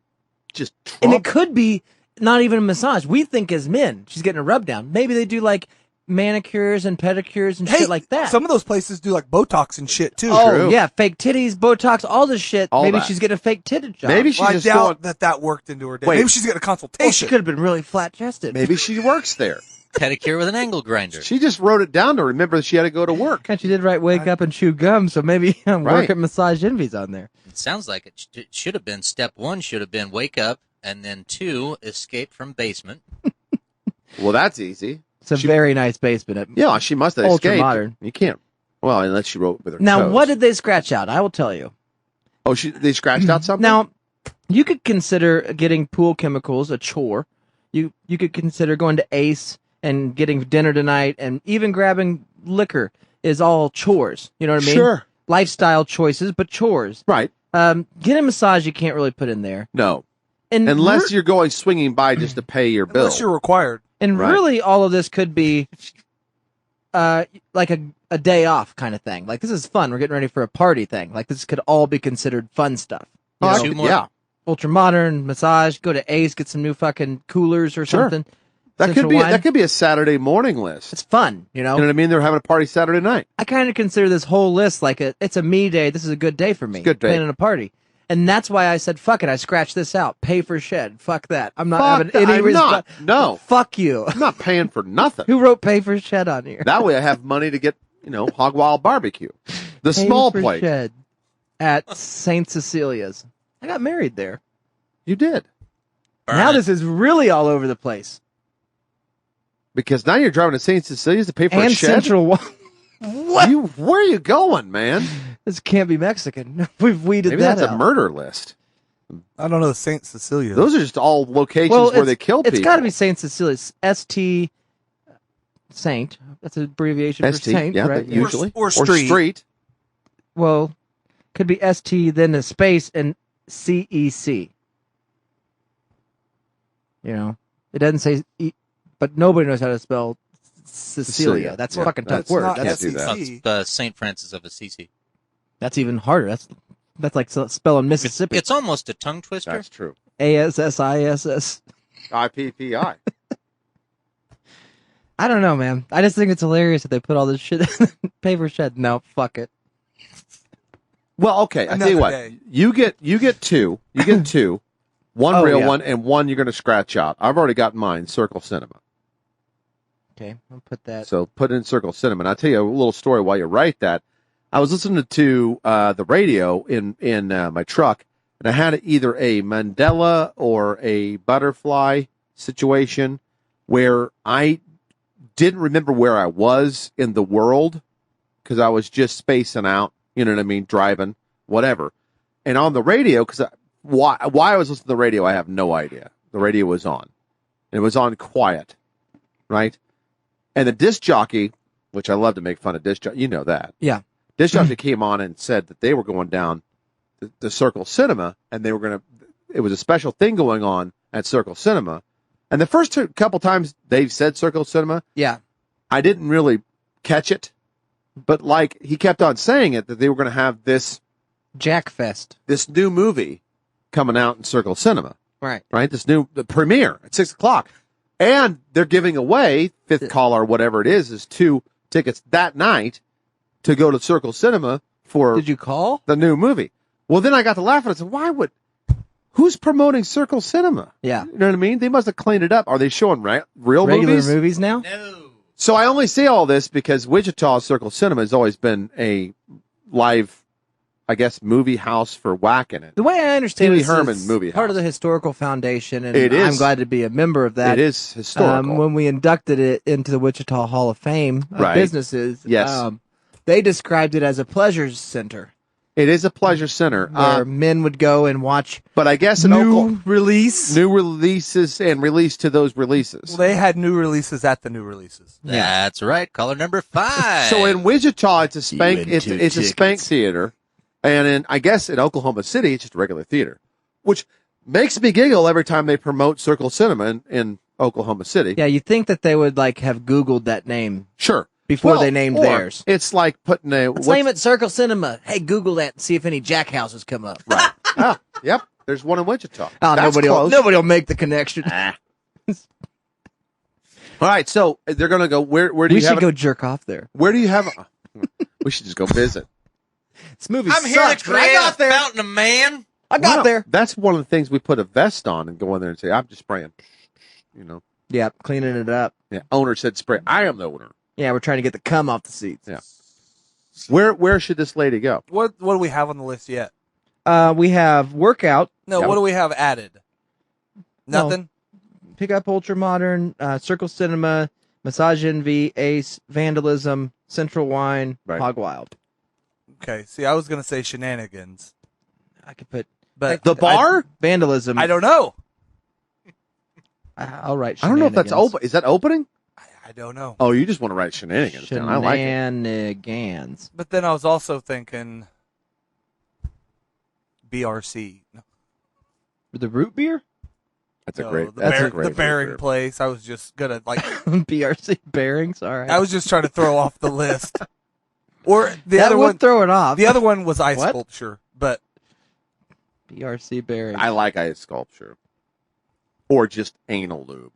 just And it Trump. could be not even a massage. We think as men, she's getting a rub down. Maybe they do like manicures and pedicures and Hey, shit like that. Some of those places do like Botox and shit too. Oh True. yeah, fake titties, Botox, all this shit. All Maybe that. she's getting a fake titted job. Maybe she's Well, I just doubt going. that worked into her day. Wait. Maybe she's getting a Oh, she consultation. could have been really flat chested. Maybe she works there. Pedicure with an angle grinder. She just wrote it down to remember that she had to go to work. And she did write "wake up and chew gum," so maybe work Right. at Massage Envy's on there. It sounds like it should have been step 1 should have been wake up, and then 2 escape from basement. Well, that's easy. It's a very nice basement. At Yeah, she must have Ultra escaped. modern. You can't. Well, unless she wrote with her Now, toes. what did they scratch out? I will tell you. Oh, they scratched out something? Now, you could consider getting pool chemicals a chore. You could consider going to Ace and getting dinner tonight, and even grabbing liquor is all chores. You know what I mean? Sure. Lifestyle choices, but chores. Right. Getting a massage you can't really put in there. No. And Unless you're going swinging by just to pay your bill. Unless you're required. And Right. really, all of this could be like a day off kind of thing. Like, this is fun. We're getting ready for a party thing. Like, this could all be considered fun stuff. You Oh, know? I could- more- yeah. Ultra modern massage. Go to Ace, get some new fucking coolers or Sure. something. That Central could be Wine. that could be a Saturday morning list. It's fun, you know. You know what I mean? They're having a party Saturday night. I kind of consider this whole list like it's a me day. This is a good day for me. It's a good day. Planning a party. And that's why I said, fuck it. I scratched this out. Pay for shed. Fuck that. I'm not Fuck having that. any I'm not. resp- No. Fuck you. I'm not paying for nothing. Who wrote pay for shed on here? That way I have money to get, Hog Wild Barbecue. The Pay small for plate. shed at St. Cecilia's. I got married there. You did. Burn Now it. this is really all over the place. Because now you're driving to St. Cecilia's to pay for a And shed? Central Wa- Where are you going, man? This can't be Mexican. We've weeded Maybe that that's out. a murder list. I don't know the St. Cecilia. Those are just all locations Well, where they kill people. It's got to be St. Cecilia's. ST Saint. That's an abbreviation for ST, Saint, yeah, right? that usually. Or street. Well, could be ST, then a space, and CEC. You know, it doesn't say, but nobody knows how to spell Cecilia. Cecilia. That's a Yeah, fucking tough that's word. not That's, can't do that. SEC. St. Francis of Assisi. that's even harder. That's like spelling Mississippi. It's almost a tongue twister. That's true. ASSISS. IPPI. I don't know, man. I just think it's hilarious that they put all this shit paper shed. No, fuck it. Well, okay. I tell you Another what. day. You get two. You get two. One Oh, real yeah. one and one you're going to scratch out. I've already got mine. Circle Cinema. Okay, I'll put that. So put it in Circle Cinema. And I'll tell you a little story while you write that. I was listening to the radio in my truck, and I had either a Mandela or a butterfly situation where I didn't remember where I was in the world because I was just spacing out. You know what I mean? Driving, whatever. And on the radio, because why I was listening to the radio, I have no idea. The radio was on. And it was on quiet, right? And the disc jockey, which I love to make fun of disc jockey, you know that. Yeah. Disc jockey came on and said that they were going down the Circle Cinema, and they were going to. It was a special thing going on at Circle Cinema. And the first couple times they've said Circle Cinema, Yeah. I didn't really catch it. But like he kept on saying it, that they were going to have this Jackfest. new movie coming out in Circle Cinema, Right. right? The premiere at 6:00, and they're giving away fifth call or whatever it is 2 tickets that night to go to Circle Cinema for Did you call? the new movie. Well, then I got to laughing. I said, who's promoting Circle Cinema? Yeah. You know what I mean? They must have cleaned it up. Are they showing real Regular movies? movies now? No. So I only say all this because Wichita Circle Cinema has always been a live, I guess, movie house for whacking it. The way I understand Pee Wee it, Herman it's movie part house. of the historical foundation, and It I'm is. glad to be a member of that. It is historical. When we inducted it into the Wichita Hall of Fame of Right. businesses, Yes. they described it as a pleasure center It is a pleasure center. where men would go and watch But I guess in new Oklahoma, release. new releases and release to those releases. Well, they had new releases at the new releases. That's right. Caller number 5. So in Wichita, it's a spank. You It's and a two spank tickets. theater, and I guess in Oklahoma City, it's just a regular theater, which makes me giggle every time they promote Circle Cinema in Oklahoma City. Yeah, you think that they would like have Googled that name. Sure, before Well, they named or theirs. It's like putting a. Let's name it Circle Cinema. Hey, Google that and see if any jackhouses come up. Right. Yep. There's one in Wichita. Oh, That's nobody close. will make the connection. All right, so they're going to go. Where do We you should have? go jerk off there. Where do you have? We should just go visit. This movie I'm here sucks, to but I create got a there. fountain of man. I got Well, there. That's one of the things we put a vest on and go in there and say, "I'm just spraying." You know. Yeah, cleaning it up. Yeah. Owner said spray. I am the owner. Yeah, we're trying to get the cum off the seats. Yeah. Where should this lady go? What do we have on the list yet? We have workout, No, Yeah. what do we have added? No. Nothing? pick up Ultra Modern, Circle Cinema, Massage Envy, Ace, Vandalism, Central Wine, Right. Hog Wild. Okay, see, I was going to say shenanigans, I could put but The bar? Vandalism. I don't know. I'll write. I don't know if that's Shenanigans. open. Is that opening? I don't know. Oh, you just want to write shenanigans down. I like it. Shenanigans. But then I was also thinking BRC. No, The root beer? That's a great. the, That's a bear, great. the bearing beer. place. I was just gonna like. BRC bearings. All right. I was just trying to throw off the list. Or the that other would one. throw it off. The other one was ice What? sculpture, but BRC bearings. I like ice sculpture, or just anal lube.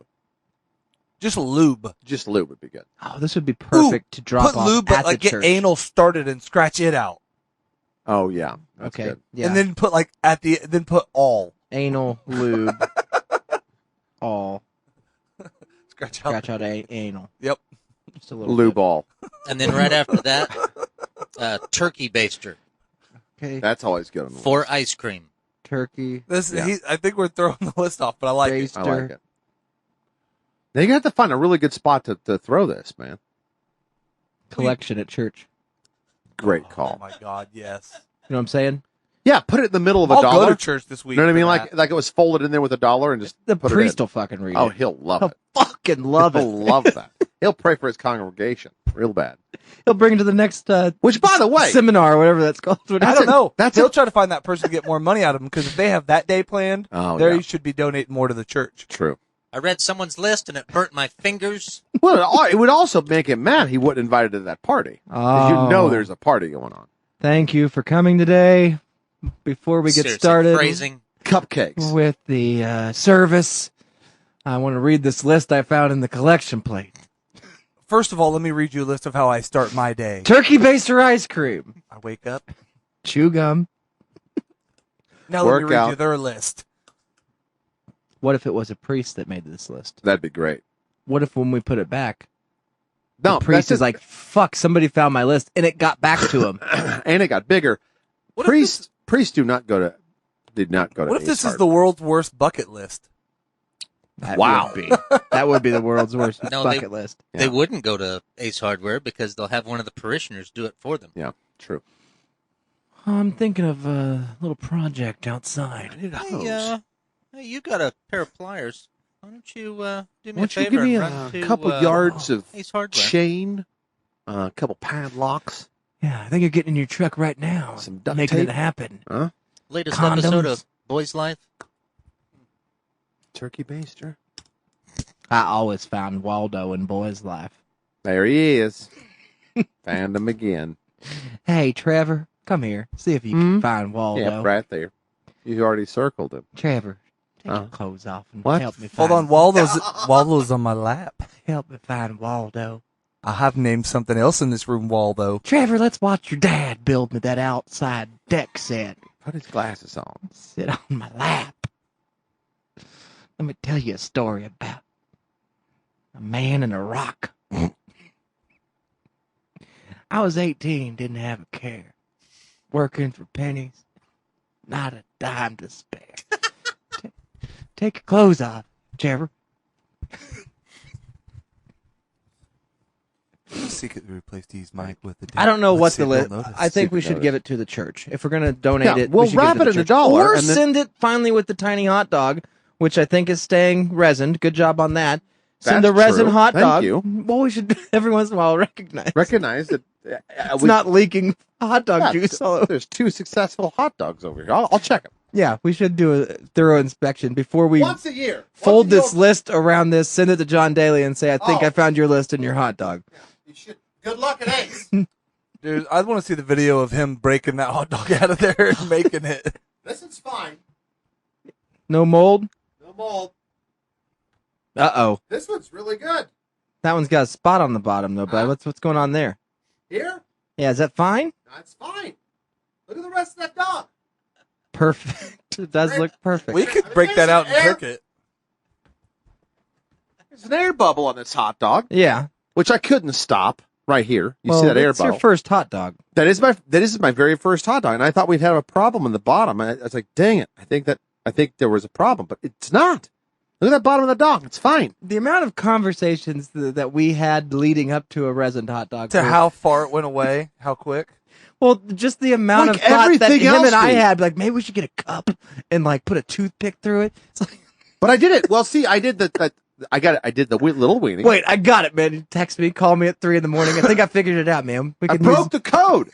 just lube. Just lube would be good. Oh, this would be perfect to drop Put off lube, at but like the get church. anal started and scratch it out, Oh yeah, that's Okay. good. Yeah. and then put like at the then put all anal lube. All scratch out. scratch out anal. Yep. Just a little Lube bit. all. And then right after that, turkey baster Okay. That's always good on the for list. ice cream. Turkey. This Yeah. I think we're throwing the list off, but I like it. I like it. Now you have to find a really good spot to throw this, man. Collection at church. Great Oh call. my god, yes. You know what I'm saying? Yeah, put it in the middle of a I'll go dollar. to church this week. You know what I mean? for Like it was folded in there with $1 and just The put priest it in. will fucking read Oh, it. he'll love He'll it. fucking love He'll it. love that. He'll pray for his congregation real bad. He'll bring it to the next Which, by the way, seminar or whatever that's called. I don't know. that's He'll a- try to find that person to get more money out of them because if they have that day planned, Oh, there yeah. you should be donating more to the church. True. I read someone's list and it burnt my fingers. Well, it would also make him mad he wasn't invited to that party. 'Cause you know there's a party going on. Thank you for coming today. Before we get Seriously, started phrasing. Cupcakes. with the service, I want to read this list I found in the collection plate. First of all, let me read you a list of how I start my day. Turkey baster ice cream, I wake up. chew gum. Now let me read Workout. you their list. What if it was a priest that made this list? That'd be great. What if when we put it back, No, the priest that's is like, fuck, somebody found my list, and it got back to him. and it got bigger. What Priests did not go to. What if this Ace is the world's worst bucket list? That Wow. would be. That would be the world's worst No, bucket list. They Yeah. wouldn't go to Ace Hardware because they'll have one of the parishioners do it for them. Yeah, true. I'm thinking of a little project outside. Hey, you got a pair of pliers. Why don't you do me Why a don't you favor give me and a run to couple yards of Ace Hardware? chain, a couple padlocks, Yeah, I think you're getting in your truck right now. some duct making tape, it happen. huh? Latest Condoms. episode of Boys Life. Turkey baster. I always found Waldo in Boy's Life. There he is. Found him again. Hey, Trevor, come here. See if you can find Waldo. Yeah, right there. You already circled him. Trevor, take your Uh, clothes off and what? help me Hold find on, Waldo's on my lap. Help me find Waldo. I have named something else in this room Waldo. Trevor, let's watch your dad build me that outside deck set. Put his glasses on. Sit on my lap. Let me tell you a story about a man and a rock. I was 18, didn't have a care. Working for pennies, not a dime to spare. Take your clothes off, Trevor. Secretly replace these mic with the. I don't know what Let's see the if list. they'll notice. I think we Secret should notice. give it to the church. If we're going to donate Yeah, it, we'll we should wrap give it to in the $1 church. Or and then- send it finally with the tiny hot dog, which I think is staying resined. Good job on that. Send That's the resin true. hot Thank dog. you. Well, we should every once in a while recognize Recognize that it's not leaking hot dog Yeah, juice all over. There's 2 successful hot dogs over here. I'll check them. Yeah, we should do a thorough inspection before we Once a year. fold this list around this, send it to John Daly, and say, "I think Oh. I found your list and your hot dog." You should, Good luck at Ace. Dude, I want to see the video of him breaking that hot dog out of there and making it. This is fine. No mold? No mold. Uh-oh. This one's really good. That one's got a spot on the bottom, though, bud. What's going on there? Here? Yeah, is that fine? That's fine. Look at the rest of that dog. Perfect. It does look perfect. We could break that out and cook it. There's an air bubble on this hot dog, Yeah. which I couldn't stop right here. You well, see that air it's bubble? your first hot dog. That is my very first hot dog, and I thought we'd have a problem in the bottom. I was like, dang it! I think there was a problem, but it's not. Look at that bottom of the dog; it's fine. The amount of conversations that we had leading up to a resin hot dog. To how far it went away, how quick. Well, just the amount Like of thought that everything him else and I we- had, like, maybe we should get a cup and, like, put a toothpick through it. It's like, But I did it. Well, see, I did that. I got it. I did the little weenie. wait, I got it, man. You text me, call me at 3 a.m. I think I figured it out, man. We I can broke the code.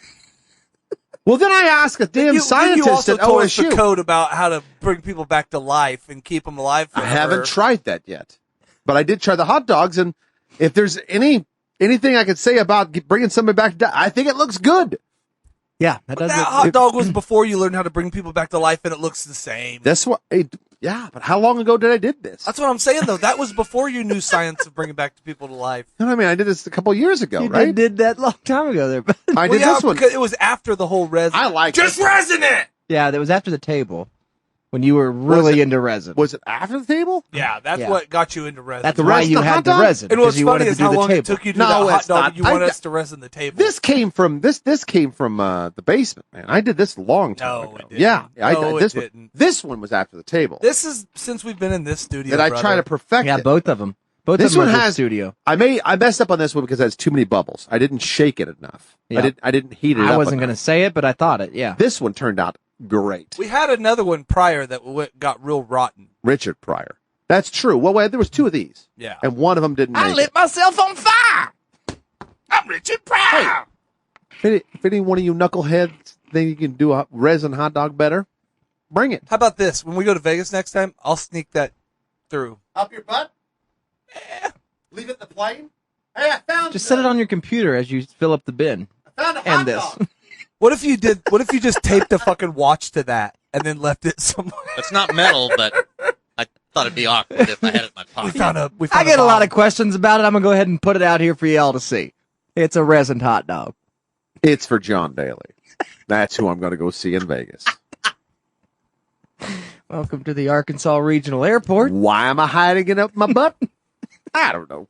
Well, then I asked a damn You scientist also at told us the OSU. code about how to bring people back to life and keep them alive I forever. haven't tried that yet, but I did try the hot dogs, and if there's anything I could say about bringing somebody back, I think it looks good. Yeah, that But does that look hot dog was before you learned how to bring people back to life, and it looks the same. That's what. Yeah, but how long ago did I did this? That's what I'm saying, though. That was before you knew science of bringing back people to life. You know what I mean? I did this a couple years ago, You right? did that long time ago there. But I Well, did yeah, this one. because it was after the whole resin. I like Just it. resin it! yeah, that was after the table when you were really into resin. Was it after the table? Yeah, that's Yeah. what got you into resin. That's the why rest you of the had hot the dog? resin. And what's because you funny wanted to is do how the long table. it took you to No, do that hot it's dog, not. and you want I- us to resin the table. This came from this came from the basement, man. I did this a long time No, ago. it didn't. Yeah, No, this it one. didn't. This one was after the table. This is since we've been in this studio. that I try to perfect Yeah, it. both of them. Both This of them one are the has- studio. I messed up on this one because it has too many bubbles. I didn't shake it enough. Yeah. I didn't heat it up. I wasn't going to enough. say it, but I thought it. Yeah. This one turned out great. We had another one prior that got real rotten. Richard Pryor. That's true. Well, wait, there was two of these, Yeah. and one of them didn't I make lit it. myself on fire. I'm Richard Pryor. If any one of you knuckleheads think you can do a resin hot dog better, bring it. How about this? When we go to Vegas next time, I'll sneak that through. Up your butt? Leave it in the plane? Hey, I found Just set it on your computer as you fill up the bin. I found a And this. What if you just taped a fucking watch to that and then left it somewhere? It's not metal, but I thought it'd be awkward if I had it in my We pocket. found a. I get a lot of questions about it. I'm going to go ahead and put it out here for y'all to see. It's a resin hot dog. It's for John Daly. That's who I'm going to go see in Vegas. Welcome to the Arkansas Regional Airport. Why am I hiding it up my butt? I don't know.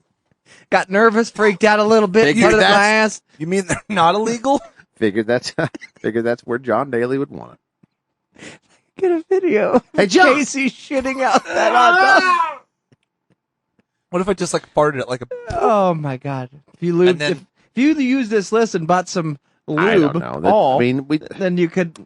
Got nervous, freaked out a little bit, Figured put it in my that's- ass. You mean they're not illegal? Figured that's where John Daly would want it. Get a video. Hey, John. Casey shitting out that hot dog. What if I just like farted it like a? Oh my god! If you lube, And then- if you use this list and bought some lube, I don't know. all, I mean, then you could.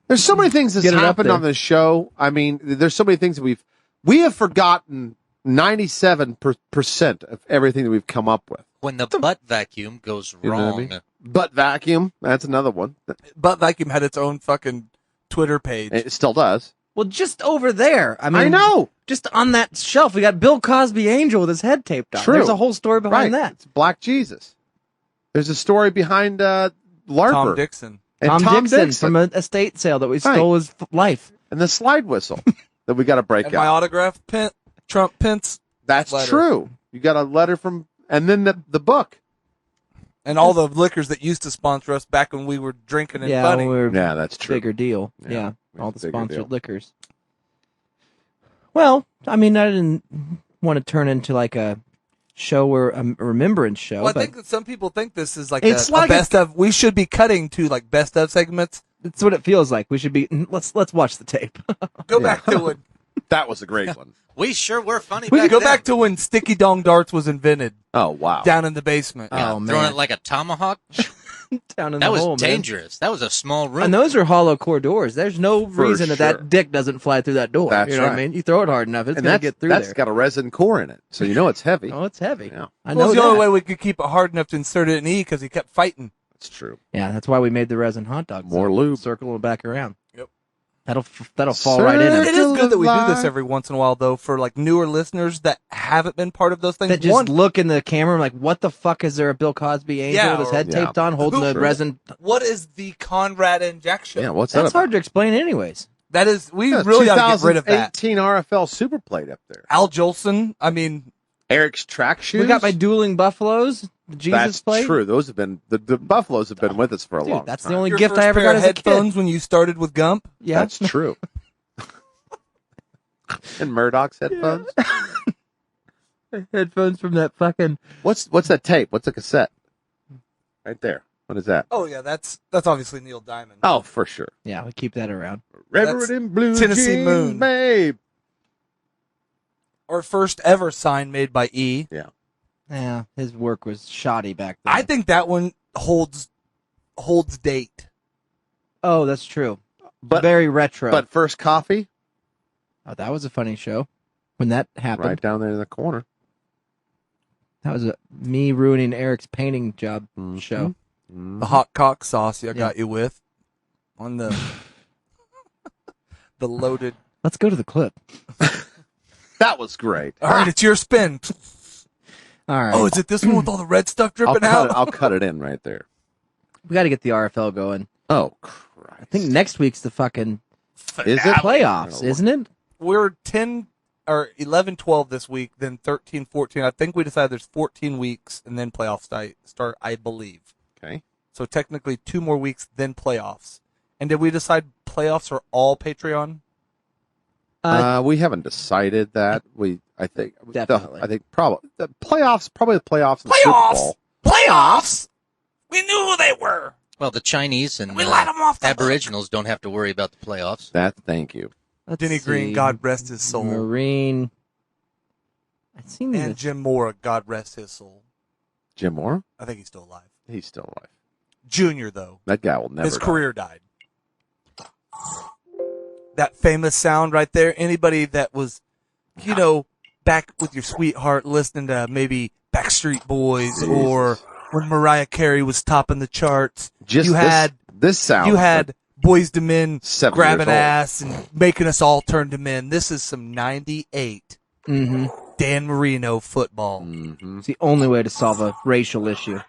there's so many things that's Get it up happened there. on this show. I mean, there's so many things that we have forgotten 97% of everything that we've come up with. When the butt vacuum goes You know what I wrong, mean? Butt vacuum, that's another one. Butt Vacuum had its own fucking Twitter page. It still does. Well, just over there. I mean, I know. Just on that shelf, we got Bill Cosby Angel with his head taped on. True. There's a whole story behind Right. that. It's Black Jesus. There's a story behind LARPer. Tom Dixon. And Tom Dixon from an estate sale that we stole his life. And the slide whistle that we got to break And my out. autograph, Trump Pence, That's letter. true. You got a letter from, and then the book. and all the liquors that used to sponsor us back when we were drinking and Yeah, funny. when we were Yeah, that's true. bigger deal. Yeah, Yeah, it's all a the bigger sponsored deal. liquors. Well, I mean, I didn't want to turn into like a show or a remembrance show. Well, I but think that some people think this is like It's a like best of. We should be cutting to like best of segments. that's what it feels like. We should be. Let's watch the tape. Go back to when That was a great one. we sure were funny we back could go then. back to when Sticky Dong Darts was invented Oh, wow. down in the basement. Yeah, Oh, throwing man. it like a tomahawk. Down in That the was hole, man. dangerous. That was a small room. And those are hollow core doors. There's no reason sure. that dick doesn't fly through that door. That's you know what I right. mean? You throw it hard enough, it's And gonna that's, get through that's there. got a resin core in it. So you know it's heavy. Oh, it's heavy. Yeah. I Well, know it's the that. only way we could keep it hard enough to insert it in E because he kept fighting. That's true. Yeah, that's why we made the resin hot dogs. More lube. Circle it back around. That'll fall right in. It is good that we do this every once in a while, though, for like newer listeners that haven't been part of those things. That just look in the camera and like, what the fuck is there a Bill Cosby angel Yeah, with his head yeah. taped on, holding the resin? What is the Conrad and Jack show? Yeah, what's that That's about? hard to explain, anyways. That is, we Yeah, really got to get rid of that. 2018 RFL Super Plate up there. Al Jolson, I mean, Eric's track shoes. We got my dueling buffaloes. The Jesus That's plate. true. Those have been the Buffaloes have been with us for a Dude, long that's time. the only your gift first I ever pair got of as a kid. headphones when you started with Gump. Yeah, That's true. And Murdoch's headphones. headphones from that fucking. What's that tape? What's a cassette? Right there. What is that? Oh yeah, that's obviously Neil Diamond. Oh, for sure. Yeah, we keep that around. Reverend That's in Blue Tennessee Jeans, Moon. babe. Our first ever sign made by E. Yeah, his work was shoddy back then. I think that one holds date. Oh, that's true. But Very retro. But First Coffee, oh, that was a funny show when that happened. right down there in the corner. That was me ruining Eric's painting job Mhm. show. Mm. The hot cock sauce I Yeah. got you with on the the loaded. Let's go to the clip. That was great. All right, it's your spin. All right. Oh, is it this one with all the red stuff I'll dripping cut out? I'll cut it in right there. We got to get the RFL going. Oh, I Christ. think next week's the fucking Is it? playoffs, isn't it? We're 10 or 11, 12 this week, then 13, 14. I think we decided there's 14 weeks and then playoffs start, I believe. Okay. So technically 2 more weeks, then playoffs. And did we decide playoffs are all Patreon? We haven't decided that. I think Definitely. I think probably the playoffs. Probably the playoffs. And the Super Bowl. Playoffs? We knew who they were. Well, the Chinese and We let them off the hook. Aboriginals don't have to worry about the playoffs. Thank you. Let's Denny Green, see. God rest his soul. Marine. I've seen And this. Jim Mora, God rest his soul. Jim Moore. I think he's still alive. He's still alive. Junior, though. That guy will never. His die. career died. That famous sound right there. Anybody that was, back with your sweetheart listening to maybe Backstreet Boys or when Mariah Carey was topping the charts. Just you had this sound. you had Boys to Men 7 grabbing years old. ass and making us all turn to men. This is some 98 Mm-hmm. Dan Marino football. Mhm. It's the only way to solve a racial issue.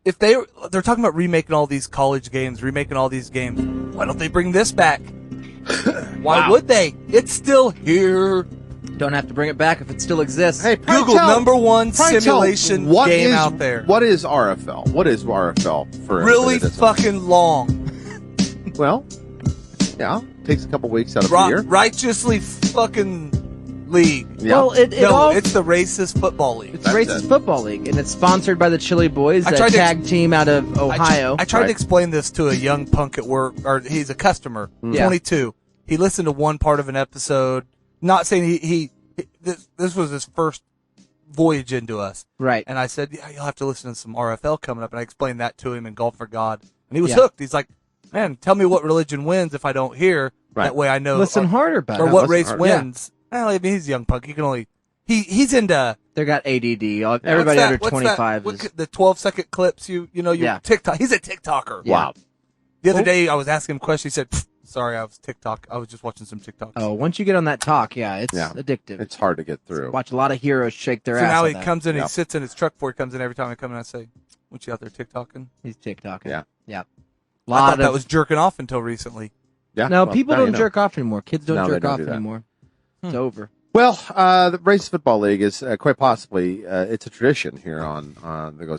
If they're talking about remaking all these college games, remaking all these games, why don't they bring this back? Why would they? It's still here. Don't have to bring it back if it still exists. Hey, probably Google tell- number one probably tell simulation what game is- out there. What is RFL? What is RFL for? Really anybody that doesn't- fucking long. Well, yeah, takes a couple weeks out of the year. Righteously fucking league. Yeah. Well, it No, all it's the racist football league. it's That's racist it. football league, and it's sponsored by the Chili Boys, I a tried to- tag team out of Ohio. I tried Right. to explain this to a young punk at work, or he's a customer, Yeah. 22. He listened to one part of an episode. Not saying this was his first voyage into us. Right. And I said, yeah, you'll have to listen to some RFL coming up. And I explained that to him in Golf for God. And he was Yeah. hooked. He's like, man, tell me what religion wins if I don't hear. Right. That way I know. Listen harder about Or it. what listen race harder. wins. Well, I mean, he's a young punk. He can only. He's into. They got ADD. Everybody what's that- under what's 25 that, is. the 12-second clips. You Yeah. TikTok. He's a TikToker. Yeah. Wow. The other day I was asking him a question. He said, sorry, I was TikTok. I was just watching some TikToks. Oh, once you get on that talk, it's Yeah. addictive. It's hard to get through. Watch a lot of heroes shake their So ass. now on he that. comes in, Yeah. he sits in his truck before he comes in. Every time I come in, I say, "What you out there TikToking?" He's TikToking. Yeah. Yeah. I Lot thought that of was jerking off until recently. Yeah. no, well, people now you don't know. jerk off anymore. Kids don't No, they jerk don't off do that. anymore. It's over. Well, the Racist Football League is quite possibly it's a tradition here on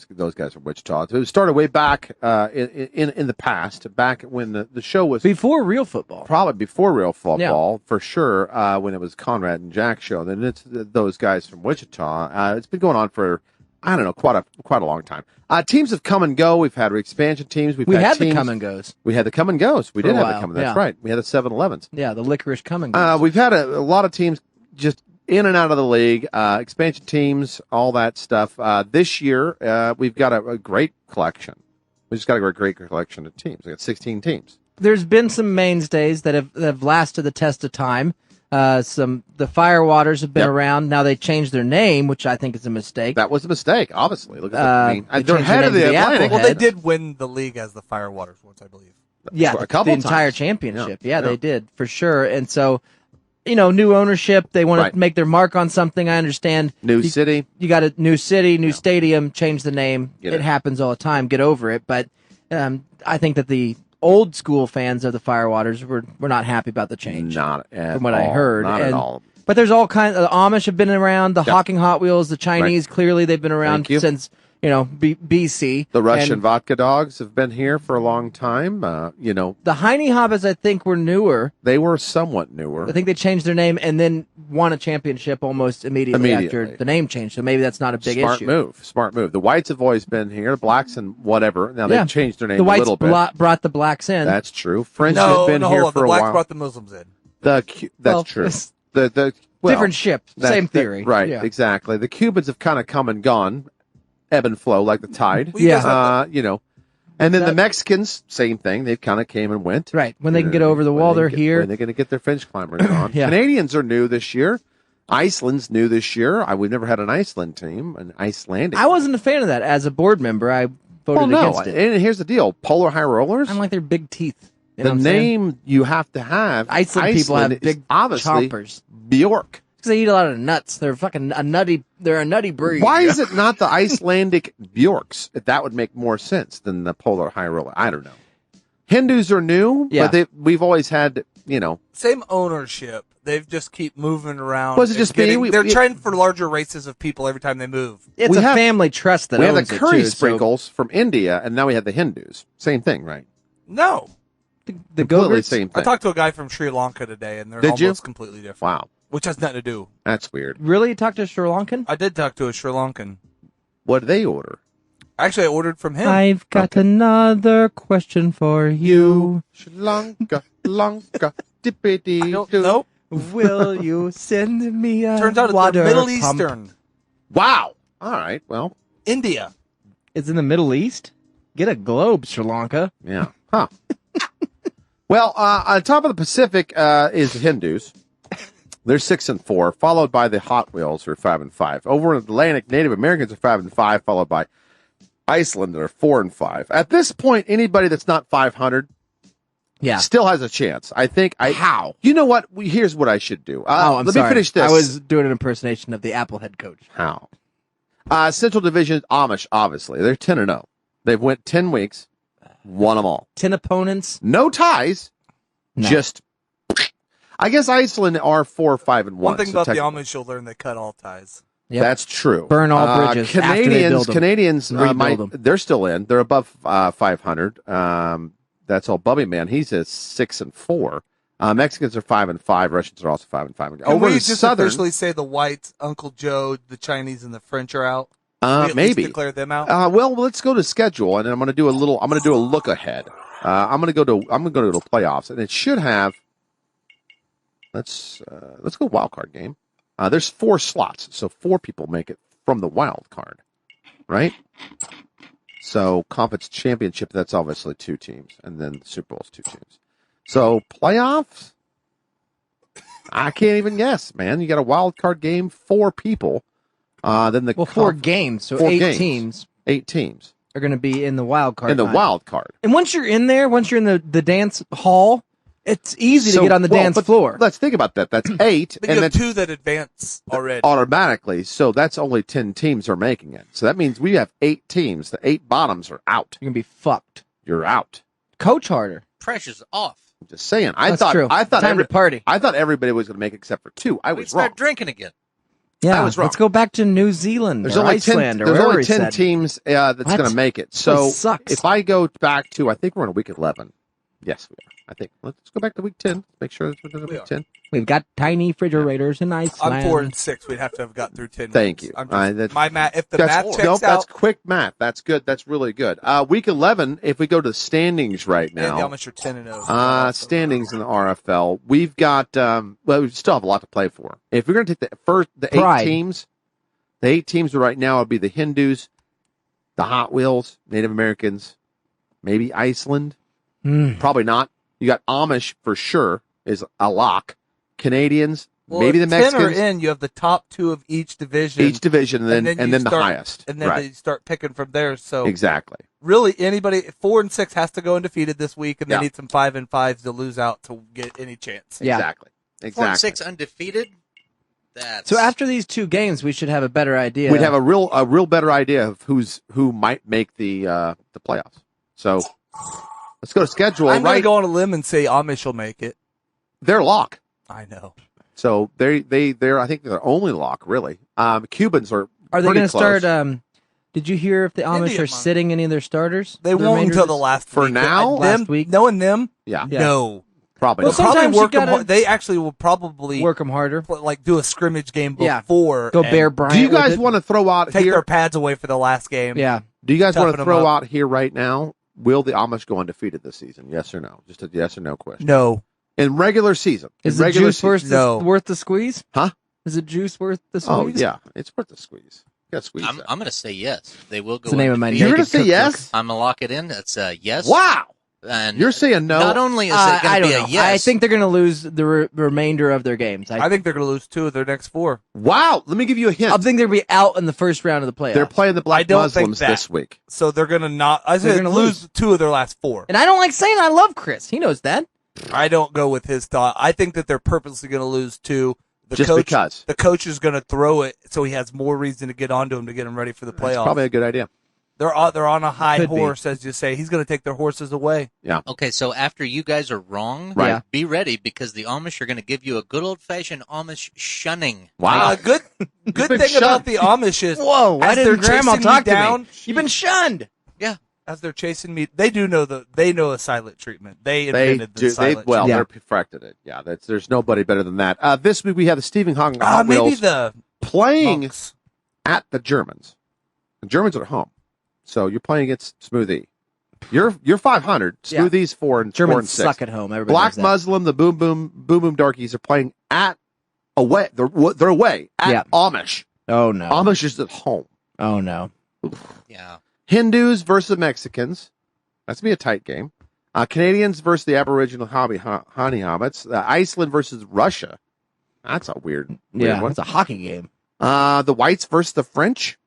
those guys from Wichita. It started way back in the past, back when the show was Before real football. probably before real football for sure. When it was Conrad and Jack show, then it's those guys from Wichita. It's been going on for I don't know quite a long time. Teams have come and go. We've had expansion teams. We had the teams. come and goes. We had the come and goes. We For did a have the while, come and that's yeah. right. We had the 7-Elevens. Yeah, the licorice come and goes. We've had a lot of teams just in and out of the league, expansion teams, all that stuff. This year, we've got a great collection. We just got a great collection of teams. We got 16 teams. There's been some mainstays that have lasted the test of time. The Firewaters have been Yep. around. Now they changed their name, which I think is a mistake. That was a mistake, obviously. Look at they they're changed head their of the name to the Atlantic. Apple Well, they Heads. did win the league as the Firewaters once, I believe. Yeah, a couple the entire times. championship. Yeah, They did for sure. And so, new ownership. They want Right. to make their mark on something. I understand. New You- city. You got a new city, new stadium. Change the name. Get It it. happens all the time. Get over it. But I think that the old school fans of the Firewaters were not happy about the change. Not at from what all. I heard. Not at And- all. But there's all kinds. The Amish have been around. The Yeah. Hawking Hot Wheels. The Chinese. Clearly, they've been around Thank you. since BC. The Russian And vodka dogs have been here for a long time. the Heine Hobbits, I think, were newer. They were somewhat newer. I think they changed their name and then won a championship almost immediately. Immediately. After the name change. So maybe that's not a big Smart issue. Smart move. The Whites have always been here. The Blacks and whatever. Now they've changed their name The a Whites little bit. brought the blacks in. That's true. French No, has been no, here hold on. for The a blacks while. brought the Muslims in. That's Well, true. it's Different ship, same theory. right, Yeah. exactly. The Cubans have kind of come and gone, ebb and flow like the tide. Well, you guys have And then the Mexicans, same thing. They kind of came and went. Right. When they can get over the wall, they're here. When they're going to get their Finch climbers on. Yeah. Canadians are new this year. Iceland's new this year. We've never had an Iceland team, an Icelandic. I wasn't a fan of that as a board member. I voted against it. And here's the deal: Polar High Rollers. I don't like their big teeth. You the know what I'm saying? name you have to have. Iceland people have is big obviously chompers. Bjork. Because they eat a lot of nuts. They're fucking a nutty. They're a nutty breed. Why is it not the Icelandic Bjorks? That would make more sense than the Polar High Roller. I don't know. Hindus are new, Yeah. but we've always had, Same ownership. They just keep moving around. Was it and just being- they're trying for larger races of people every time they move. It's we a have- family trust that we have owns the it, curry too, so sprinkles from India, and now we have the Hindus. Same thing, right? No. the Completely Go-Gurts. same I thing. talked to a guy from Sri Lanka today, and they're Did you? almost completely different. Wow, Which has nothing to do. that's weird. Really? You talked to a Sri Lankan? I did talk to a Sri Lankan. What did they order? Actually, I ordered from him. I've got another question for you. Sri Lanka, Lanka, dippity. Nope. Will you send me a Turns out water it's Middle pump? Eastern. Wow. All right. Well, India. It's in the Middle East? Get a globe, Sri Lanka. yeah. Huh. Well, on top of the Pacific is the Hindus. They're 6-4, followed by the Hot Wheels, who are 5-5. Over in Atlantic, Native Americans are 5-5, followed by Iceland, that are 4-5. At this point, anybody that's not 500 Yeah. still has a chance. I think. How? You know what? Here's what I should do. I'm let sorry. me finish this. I was doing an impersonation of the Applehead coach. How? Central Division Amish, obviously. They're 10-0. They've went 10 weeks, won them all. 10 opponents. No ties. No. Just, I guess Iceland are 4-5-1. One thing so about the technically- Amish, you'll learn they cut all ties. Yep. That's true. Burn all bridges after they Canadians, build 'em. Canadians, Rebuild 'em. they're still in. They're above 500. That's all. Bubby Man, he's at 6-4. Mexicans are 5-5. Russians are also 5-5. Can Over we in just Southern, officially say the whites, Uncle Joe, the Chinese, and the French are out? We at least maybe. declare them out. Well, let's go to schedule, and I'm going to do a little. I'm going to do a look ahead. I'm going to go to the playoffs, and it should have. Let's go wild card game. There's 4 slots, so 4 people make it from the wild card, right? So conference championship, that's obviously 2 teams, and then the Super Bowl's 2 teams. So playoffs, I can't even guess, man. You got a wild card game, 4 people. Then the 4 games, so 4 8 games. teams 8 teams are going to be in the wild card. in the time. wild card. And once you're in there, once you're in the dance hall, it's easy to get on the dance floor. Let's think about that. That's 8, But and you then have 2 that advance already. automatically. So that's only 10 teams are making it. So that means we have 8 teams. The 8 bottoms are out. You're going to be fucked. You're out. Coach harder. Pressure's off. I'm just saying. That's true. I thought Time to party. I thought everybody was going to make it except for 2. I We was wrong. start drinking again. Yeah, I was wrong. let's go back to New Zealand There's or only Iceland 10. or There's wherever only he 10 said. teams that's What? going to make it. So sucks. if I go back to, I think we're on week 11. Yes, we are. I think let's go back to week 10. Make sure it's within week 10. We've got tiny refrigerators in Iceland. I'm 4 and 6. We'd have to have got through 10. Thank weeks. you. I'm just, my math. If the That's, math checks nope, out, that's quick math. That's good. That's really good. Week 11, if we go to the standings right yeah, the now, Amish are 10 and 0. standings in the RFL, we've got, we still have a lot to play for. If we're going to take the 8 Pride. teams, the 8 teams right now would be the Hindus, the Hot Wheels, Native Americans, maybe Iceland. Probably not. You got Amish for sure is a lock. Canadians, Well, maybe the if 10 Mexicans. are in, you have the top 2 of each division. Each division, and then you the start- highest. And then right. they start picking from there. So Exactly. really anybody 4 and 6 has to go undefeated this week, and they Yeah. need some 5 and 5s to lose out to get any chance. Yeah. Exactly. 4-6 undefeated. That's So after these 2 games, we should have a better idea. We'd have a real better idea of who might make the playoffs. So let's go to schedule. I'm going right, to go on a limb and say Amish will make it. they're lock. I know. So they're I think they're only lock really. Cubans are Are they pretty going to close. start? Did you hear if the Amish Indian are monk. sitting any of their starters? They the won't remainder until of the this- last For week. now? Last week? Knowing them, Yeah, Yeah. no. probably. Well, not. They'll probably sometimes you work them. gotta- They actually will probably Work them harder. like do a scrimmage game Yeah. before. Go and Bear Bryant. Do you with guys it. want to throw out Take here? their pads away for the last game. Yeah. Do you guys want toughen to 'em throw up. out here right now? Will the Amish go undefeated this season? Yes or no? Just a yes or no question. No. In regular season, Is in the regular juice worth, No. worth the squeeze? Huh? Is the juice worth the squeeze? Oh yeah, it's worth the squeeze. You got to squeeze I'm that. going to say yes. They will go. It's the name of my undefeated. You're going naked to say cookbook. yes? I'm going to lock it in. That's a yes. Wow. And You're saying no? Not only is it I going to don't be know. a yes. I think they're going to lose the remainder of their games. I think they're going to lose 2 of their next 4. Wow. Let me give you a hint. I think they're going to be out in the first round of the playoffs. They're playing the I Black don't think Muslims that. this week. So they're going to not. I They're said gonna lose 2 of their last 4. And I don't like saying I love Chris. He knows that. I don't go with his thought. I think that they're purposely going to lose 2. The Just coach, because. the coach is going to throw it so he has more reason to get onto him to get him ready for the That's playoffs. probably a good idea. They're on a high Could be. horse, as you say. He's going to take their horses away. Okay, so after you guys are wrong, Right. be ready because the Amish are going to give you a good old-fashioned Amish shunning. Wow. Good been thing shunned. about the Amish is Whoa, why as they're didn't Grandma chasing me talk to down, me? You've been shunned. as they're chasing me, they know a silent treatment. They They invented the do. silent Well, Yeah. they're perfected it. Yeah. There's nobody better than that. This week we have the Stephen Hawking treatment. Hot Maybe Wheels the playing monks. at the Germans. The Germans are at home, so you're playing against Smoothie. You're 500. Yeah. Smoothie's 4 and Germans 6. suck at home. Everybody Black knows that. Muslim, the Boom Boom Darkies are playing away. They're away at Yeah. Amish. Oh no. Amish is at home. Oh no. Yeah. Hindus versus Mexicans. That's gonna be a tight game. Canadians versus the Aboriginal Honey Hobbits. Iceland versus Russia. That's a weird Yeah, one. it's a hockey game. The Whites versus the French.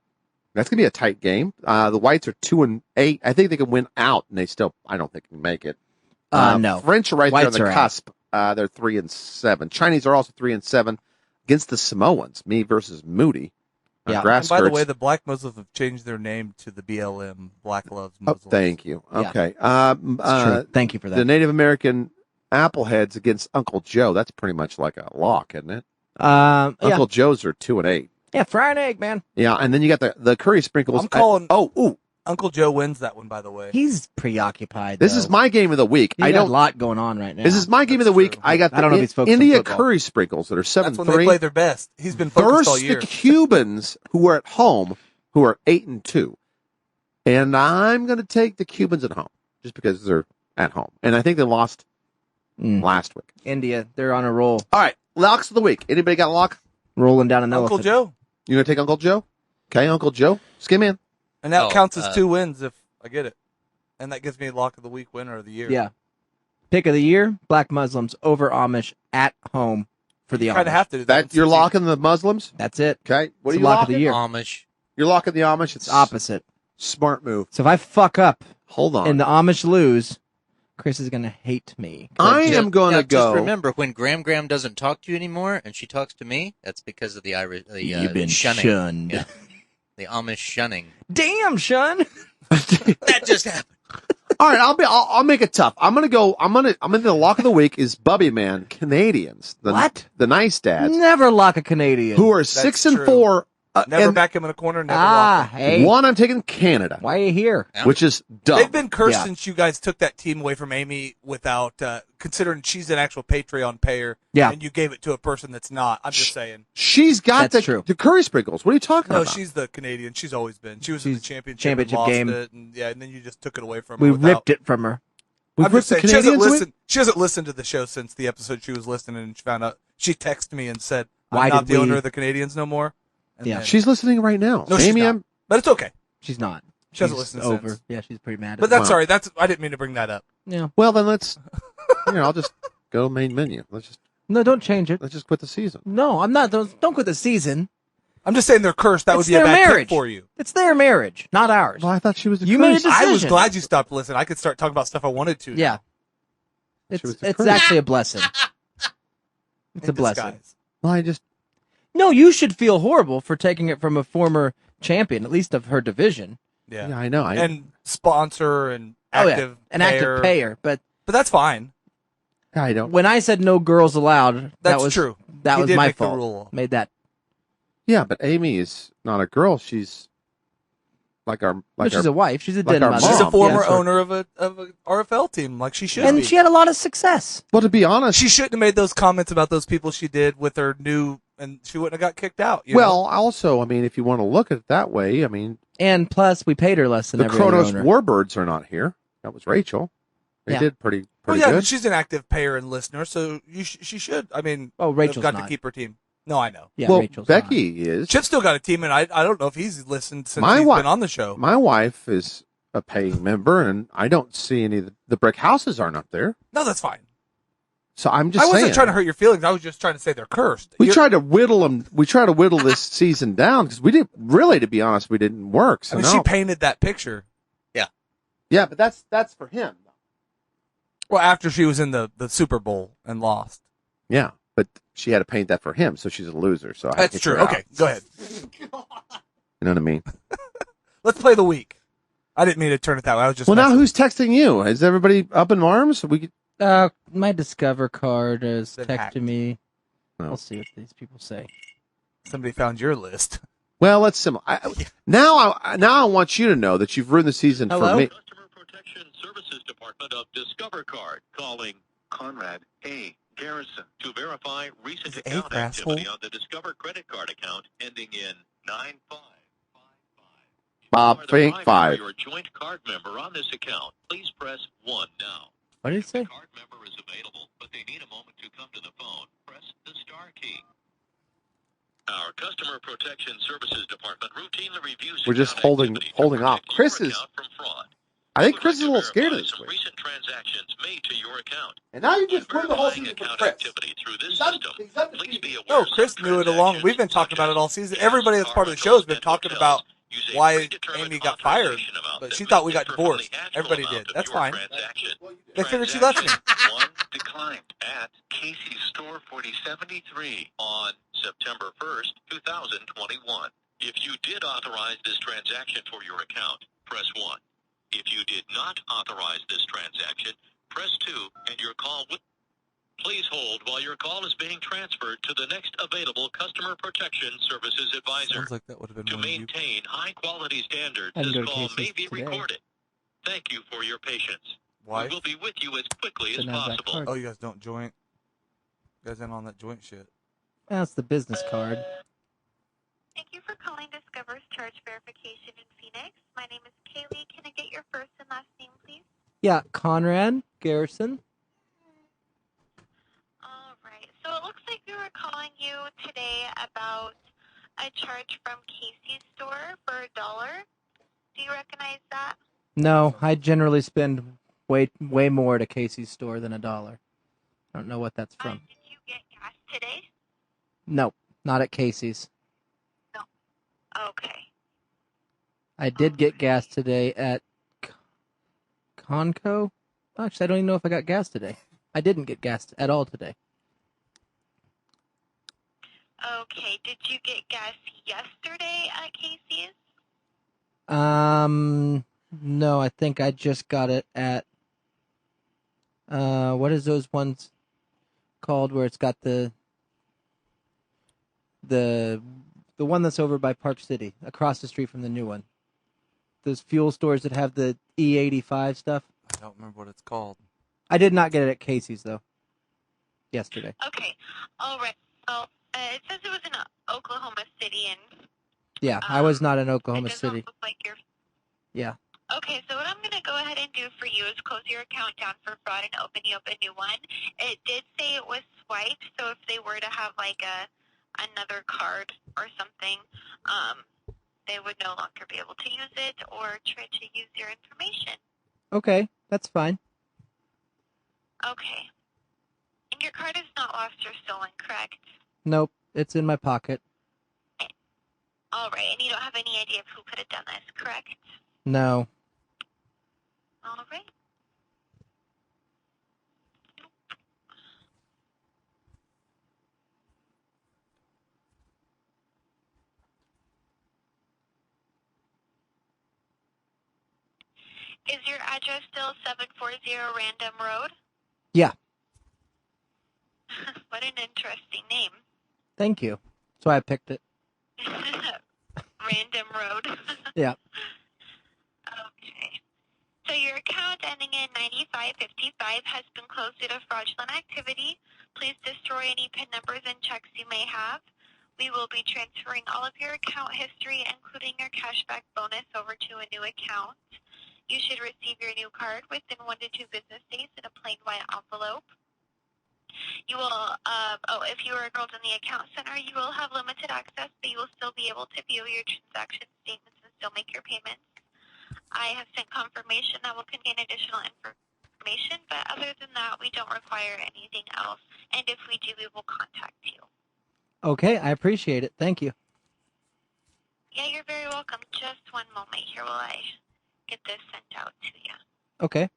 That's gonna be a tight game. The Whites are 2-8. I think they can win out, and I don't think can make it. No. French are right Whites there on are the out. cusp. They're 3-7. Chinese are also 3-7 against the Samoans. Me versus Moody. Yeah. Grass And by the skirts. way, the Black Muslims have changed their name to the BLM, Black Loves Oh, Muslims. thank you. Yeah. Okay. It's true. Thank you for The that. Native American Appleheads against Uncle Joe. That's pretty much like a lock, isn't it? Yeah. Uncle Joe's are 2-8. Yeah, fry an egg, man. Yeah, and then you got the curry sprinkles. I'm calling- Ooh, Uncle Joe wins that one, by the way. He's preoccupied. this though. is my game of the week. He's I got don't. a lot going on right now. This is my game of the That's week. true. I got the I don't know if he's focused on India football. curry sprinkles that are That's when they 7-3 play their best. He's been focused all versus year. the Cubans who are at home, who are 8-2, and I'm going to take the Cubans at home just because they're at home, and I think they lost last week. India. They're on a roll, All right, locks of the week. Anybody got a lock? rolling down an Uncle elephant. Joe. You going to take Uncle Joe? Okay, Uncle Joe, skim in. And that Oh, counts as 2 wins if I get it. And that gives me lock of the week winner of the year. Yeah. Pick of the year: Black Muslims over Amish at home for the You Amish. kind of have to do That you're locking the Muslims. That's it. Okay, what It's are the you lock locking? of the year. Amish. You're locking the Amish. It's opposite. Smart move. So if I fuck up Hold on. and the Amish lose, Chris is gonna hate me. I am going to Just go. remember, when Graham doesn't talk to you anymore and she talks to me, that's because of the Irish You've been shunning. shunned. Yeah. The Amish shunning. Damn, Shun. That just happened. All right, I'll make it tough. I'm gonna the lock of the week is Bubby Man Canadians. What? The nice dads Never lock a Canadian. who are That's 6-4. Never and back him in a corner, never lock him. hey. one I'm taking Canada, Why are you here? which is dumb. They've been cursed Yeah. since you guys took that team away from Amy without considering she's an actual Patreon payer. Yeah. And you gave it to a person that's not. I'm just saying. She's got That's true. the curry sprinkles. What are you talking No, about? she's the Canadian. She's always been. She was in the She's championship and championship lost game. it, and then you just took it away from her. We without- ripped it from her. We've I'm just ripped the saying, Canadians away? she hasn't listened to the show since the episode she was listening, and she found out. She texted me and said, "I'm Why not did the owner we- of the Canadians no more." And Yeah. then- She's listening right now. No, she's Amy, not. But it's okay. She's not. She hasn't She's listened over. since. Yeah, she's pretty mad. But at that's me. sorry. I didn't mean to bring that up. Yeah. well then let's. I'll just go main menu. Let's No, don't change it. just quit the season. No, I'm not. Don't quit the season. I'm just saying they're cursed. That would It's be a their bad marriage. tip for you. It's their marriage, not ours. Well, I thought she was a You made a curse. decision. I was glad you stopped listening. I could start talking about stuff I wanted to. Yeah. It's was a it's curse. actually a blessing. It's In a blessing. disguise. Well, I just No, you should feel horrible for taking it from a former champion, at least of her division. Yeah. yeah, I know. And sponsor and active an active payer. But But that's fine. I don't. when I said no girls allowed, That's that was true. That He was did my make the fault. rule. Made that. Yeah, but Amy is not a girl. She's like our. But she's a wife. She's a like den our mother. She's a Mom, former yeah. owner of a RFL team, like she should And be. she had a lot of success. Well, to be honest, She shouldn't have made those comments about those people she did with her new, and she wouldn't have got kicked out. You well, also, I mean, if you want to look at it that way, I mean, And plus, we paid her less than the every other Kronos owner. Warbirds are not here. That was Rachel. They Yeah. did pretty well, yeah, good. she's an active payer and listener, so she should. I mean, Oh, they've Rachel's got not. to keep her team. No, I know. Yeah, well, Rachel's Becky is. Chip's still got a team, and I don't know if he's listened since My he's wife- been on the show. My wife is a paying member, and I don't see any of the brick houses aren't up there. No, that's fine. So I'm just I wasn't saying. trying to hurt your feelings. I was just trying to say they're cursed. We You're- tried to whittle them. We tried to whittle this season down because we didn't really, to be honest, we didn't work. So I mean, now, she painted that picture. yeah, but that's for him. Well, after she was in the Super Bowl and lost. Yeah, but she had to paint that for him, so she's a loser. So I had to That's kick true. her out. Okay, go ahead. You know what I mean? Let's play the week. I didn't mean to turn it that way. I was just Well, now messing. who's texting you? Is everybody up in arms? My Discover card is Been texting hacked. me. Oh. We'll see what these people say. Somebody found your list. Well, it's similar. Now I want you to know that you've ruined the season Hello? for me. Customer Protection Services Department of Discover Card calling Conrad A. Garrison to verify recent Is it account A for activity asshole? on the Discover credit card account ending in 9555. Bob You are the Fink primary 5. or joint card member on this account. Please press 1 now. What did he If say? the card member is available, but they need a moment to come to the phone, press the star key. Our Customer Protection Services Department routinely reviews We're just account holding activity to off. protect Chris your is. account from fraud. I think We would Chris like is a to little scared of verify this some week. recent transactions made to your account. And now you When just ruined the whole verifying season for account Chris. activity through this He's system, undefeated. please be aware No, some Chris knew it along. We've been talking about it all season. Everybody that's part of the show has been talking about why Amy got fired, but she thought we got divorced. Everybody did. That's fine. They figured she left me. One declined at Casey's Store 4073 on September 1st, 2021. If you did authorize this transaction for your account, press 1. If you did not authorize this transaction, press 2, and your call would... Please hold while your call is being transferred to the next available Customer Protection Services advisor. Sounds like that would have been To one of you. maintain high-quality standards, I can this go to call may Casey's be today. recorded. Thank you for your patience. Why? We will be with you as quickly as Didn't have that possible. card. Oh, you guys don't joint. You guys in on that joint shit. That's the business card. Thank you for calling Discover's Charge Verification in Phoenix. My name is Kaylee. Can I get your first and last name, please? Yeah, Conrad Garrison. All right. So it looks like we were calling you today about a charge from Casey's store for $1. Do you recognize that? No, I generally spend way more at a Casey's store than $1. I don't know what that's from. Did you get gas today? No, not at Casey's. Okay. I did get gas today at Conco. Actually, I don't even know if I got gas today. I didn't get gas at all today. Okay. Did you get gas yesterday at Casey's? No, I think I just got it at, what is those ones called where it's got the one that's over by Park City, across the street from the new one. Those fuel stores that have the E85 stuff. I don't remember what it's called. I did not get it at Casey's, though, yesterday. Okay. All right. Well, it says it was in Oklahoma City, and Yeah, I was not in it Oklahoma doesn't City. look like you're... Yeah. Okay, so what I'm going to go ahead and do for you is close your account down for fraud and open you up a new one. It did say it was swiped, so if they were to have like another card or something, they would no longer be able to use it or try to use your information. Okay, that's fine. Okay. And your card is not lost or stolen, correct? Nope, it's in my pocket. All right, and you don't have any idea of who could have done this, correct? No. All right. Is your address still 740 Random Road? Yeah. What an interesting name. Thank you. That's why I picked it. Random Road. Yeah. Okay. So your account ending in 9555 has been closed due to fraudulent activity. Please destroy any PIN numbers and checks you may have. We will be transferring all of your account history, including your cashback bonus, over to a new account. You should receive your new card within 1 to 2 business days in a plain white envelope. You will, if you are enrolled in the account center, you will have limited access, but you will still be able to view your transaction statements and still make your payments. I have sent confirmation that will contain additional information, but other than that, we don't require anything else. And if we do, we will contact you. Okay, I appreciate it. Thank you. Yeah, you're very welcome. Just one moment here while I get this sent out to you. Okay.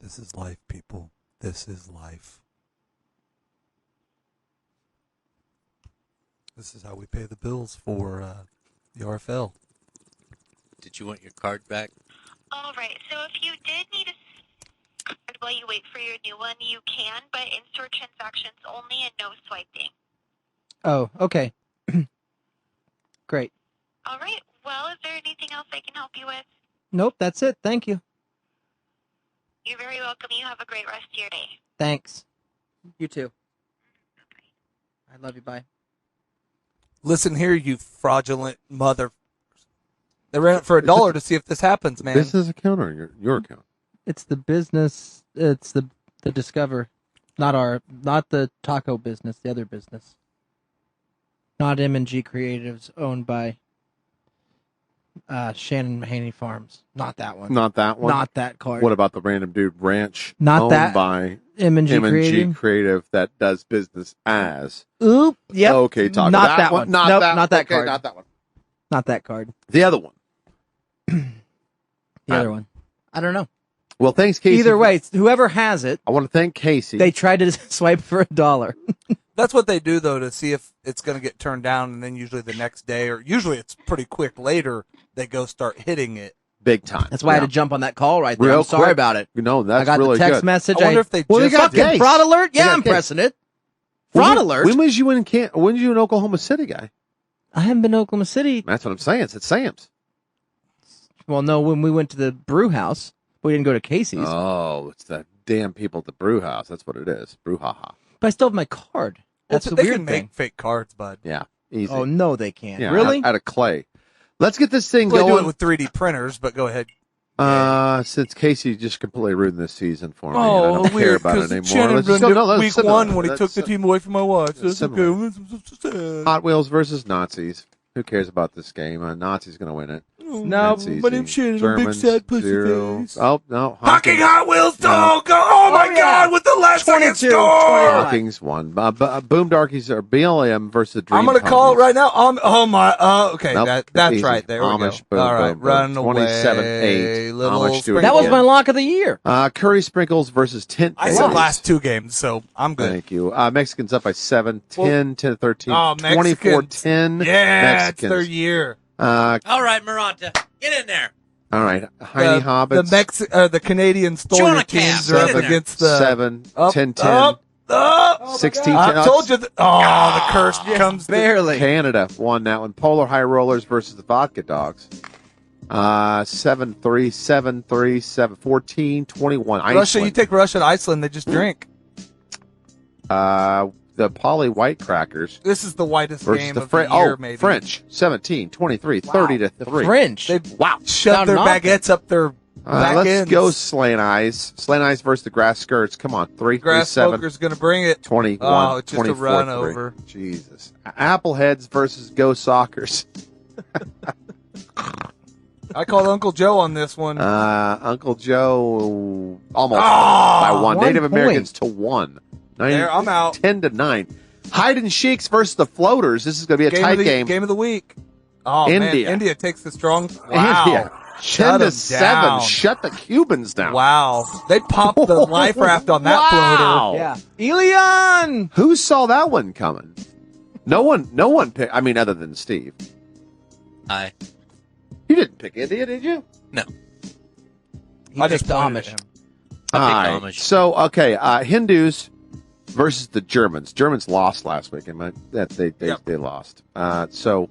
This is life, people. This is life. This is how we pay the bills for the RFL. Did you want your card back? All right. So if you did need a card while you wait for your new one, you can, but in-store transactions only and no swiping. Oh, okay. Great. All right. Well, is there anything else I can help you with? Nope, that's it. Thank you. You're very welcome. You have a great rest of your day. Thanks. You too. I love you. Bye. Listen here, you fraudulent mother. They ran it for $1 to see if this happens, man. Business account or your account? It's the business. It's the Discover, not the taco business. The other business. Not M&G Creatives, owned by Shannon Haney Farms. Not that one. Not that one. Not that card. What about the Random Dude Ranch? Not owned that. by M&G Creative that does business as. Oop. Yep. Okay, talk Not about that one. Not Nope, that. not that okay, card. Not that one. Not that card. The other one. The other one. I don't know. Well, thanks, Casey. Either way, whoever has it, I want to thank Casey. they tried to swipe for $1. That's what they do, though, to see if it's going to get turned down, and then usually the next day, or usually it's pretty quick later, they go start hitting it. Big time. That's why I had to jump on that call right there. Real I'm sorry quick. about it. No, that's I got really the text good. message. I wonder if they Well, they just got fucking Case. fraud alert. They Yeah, got I'm Case. pressing it. Fraud alert. When was you in when was you in Oklahoma City, guy? I haven't been to Oklahoma City. That's what I'm saying. It's at Sam's. Well, no, when we went to the brew house, we didn't go to Casey's. Oh, it's the damn people at the brew house. That's what it is. Brouhaha. But I still have my card. That's Well, the they weird can thing. make fake cards, bud. Yeah, easy. Oh, no, they can't. Yeah, Really? Out of clay. Let's get this thing They do going. it with 3D printers, but go ahead. Since Casey just completely ruined this season for me, and I Oh, don't care weird, about it because anymore. Shannon Let's just ruined go. No, it let's week sit one down. when he Let's took the sit- team away from my wife. Let's That's sit okay. Hot Wheels versus Nazis. Who cares about this game? Nazis going to win it. No, That's easy. my name's Shannon. I'm big Germans, sad pussy 0. face. Oh, no. Hawking Hot Wheels Yeah. dog! Oh my yeah. God! With the last second 22, score! 21. Hawkins won. Boom Darkies are BLM versus Dream I'm gonna call it Companies. right now. Oh my. Okay, Nope, that's easy. right. There we Amish, go. boom, All right, boom, boom. run away. 27-8. Little Amish do it that was again. my lock of the year. Curry Sprinkles versus Tint I Days. said last 2 games, so I'm good. Thank you. Mexicans up by 7, 10, 10-13, Oh, 24-10. Yeah, it's their Mexicans. year. All right, Maranta, get in there. All right. Heine Hobbits. The Canadian Chew on Stoner a cab. teams Get are in up there. against the 7, up, 10, 10. up, up. 16, I 10. told you. The curse comes. Barely. Canada won that one. Polar High Rollers versus the Vodka Dogs. 7-3, 7-3, 7-14, 21. Russia, Iceland. you take Russia and Iceland, they just drink. The Poly White Crackers This is the whitest versus game the of the year, maybe. French. 17, 23, 30-3. The French. They Wow. shoved Found their nothing. baguettes up their back Let's ends. go Slain Eyes. Slain Eyes versus the Grass Skirts. Come on. 3, Grass 7, Smoker's going to bring it. 21, Oh, it's just a 24, run 3. over. Jesus. Appleheads versus Go Sockers. I called Uncle Joe on this one. Uncle Joe almost Ah, by 1. 1 Native point. Americans to 1. There, I'm out. 10-9. Hide and Sheiks versus the Floaters. This is going to be a tight game. Game of the week. Oh, India. man. India takes the strong. Wow. India. Shut 10-7. down. Shut the Cubans down. Wow. They popped the life raft on that Wow. floater. Yeah. Elian! Who saw that one coming? No one picked. I mean, other than Steve. I You didn't pick India, did you? no. He I just picked pointed Amish. at him. I All picked right. Amish. So, okay, Hindus versus the Germans. Germans lost last week. They lost. So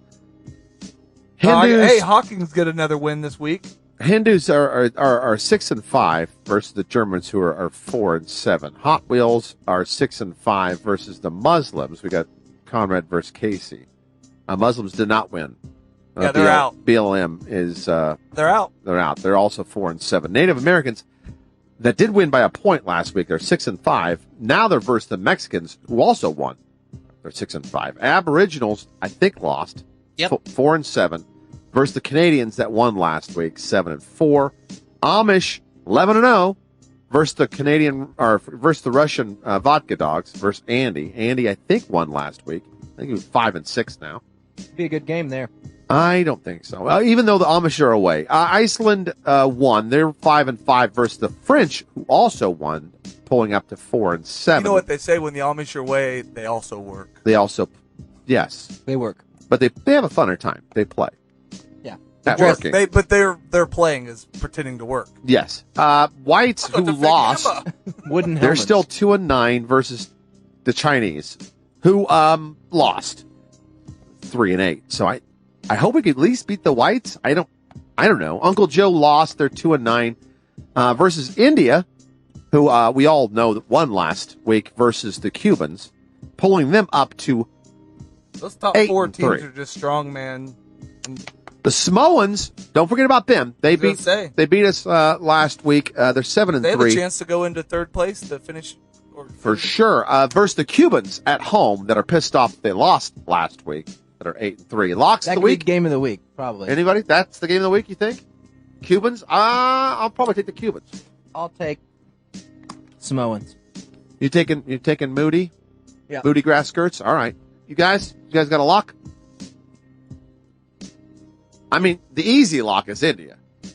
Hindus. Hey, Hawkins get another win this week. Hindus are 6-5 versus the Germans, who are 4-7. Hot Wheels are 6-5 versus the Muslims. We got Conrad versus Casey. Muslims did not win. Yeah, they're out. BLM is They're out. they're out. They're also 4-7. Native Americans that did win by a point last week. They're 6-5. Now they're versus the Mexicans, who also won. They're 6-5. Aboriginals, I think, lost. Yep. 4-7 versus the Canadians that won last week. 7-4. Amish 11-0 versus the versus the Russian vodka dogs versus Andy. Andy, I think, won last week. I think he was 5-6 now. Be a good game there. I don't think so. Even though the Amish are away, Iceland won. They're 5-5 versus the French, who also won, pulling up to 4-7. You know what they say, when the Amish are away, they also work. They also, yes, They work. but they have a funner time. They play. Yeah. At Dress- working. But their playing is pretending to work. Yes. Whites who lost, Wooden they're helmets. still 2-9 versus the Chinese, who lost 3-8. So I hope we could at least beat the Whites. I don't know. Uncle Joe lost. They're 2-9 versus India, who we all know that won last week, versus the Cubans, pulling them up to Those top 4 teams 8-3. are just strong, man. the Samoans. Don't forget about them. They gonna beat say. they beat us last week. They're 7-3. They have a chance to go into third place to finish. For sure. Versus the Cubans at home that are pissed off they lost last week, that are 8-3. Locks That of the could be week. game of the week, probably. Anybody? That's the game of the week, you think? Cubans? I'll probably take the Cubans. I'll take Samoans. You taking Moody? Yeah. Moody grass skirts? All right. You guys got a lock? I mean, the easy lock is India. I'm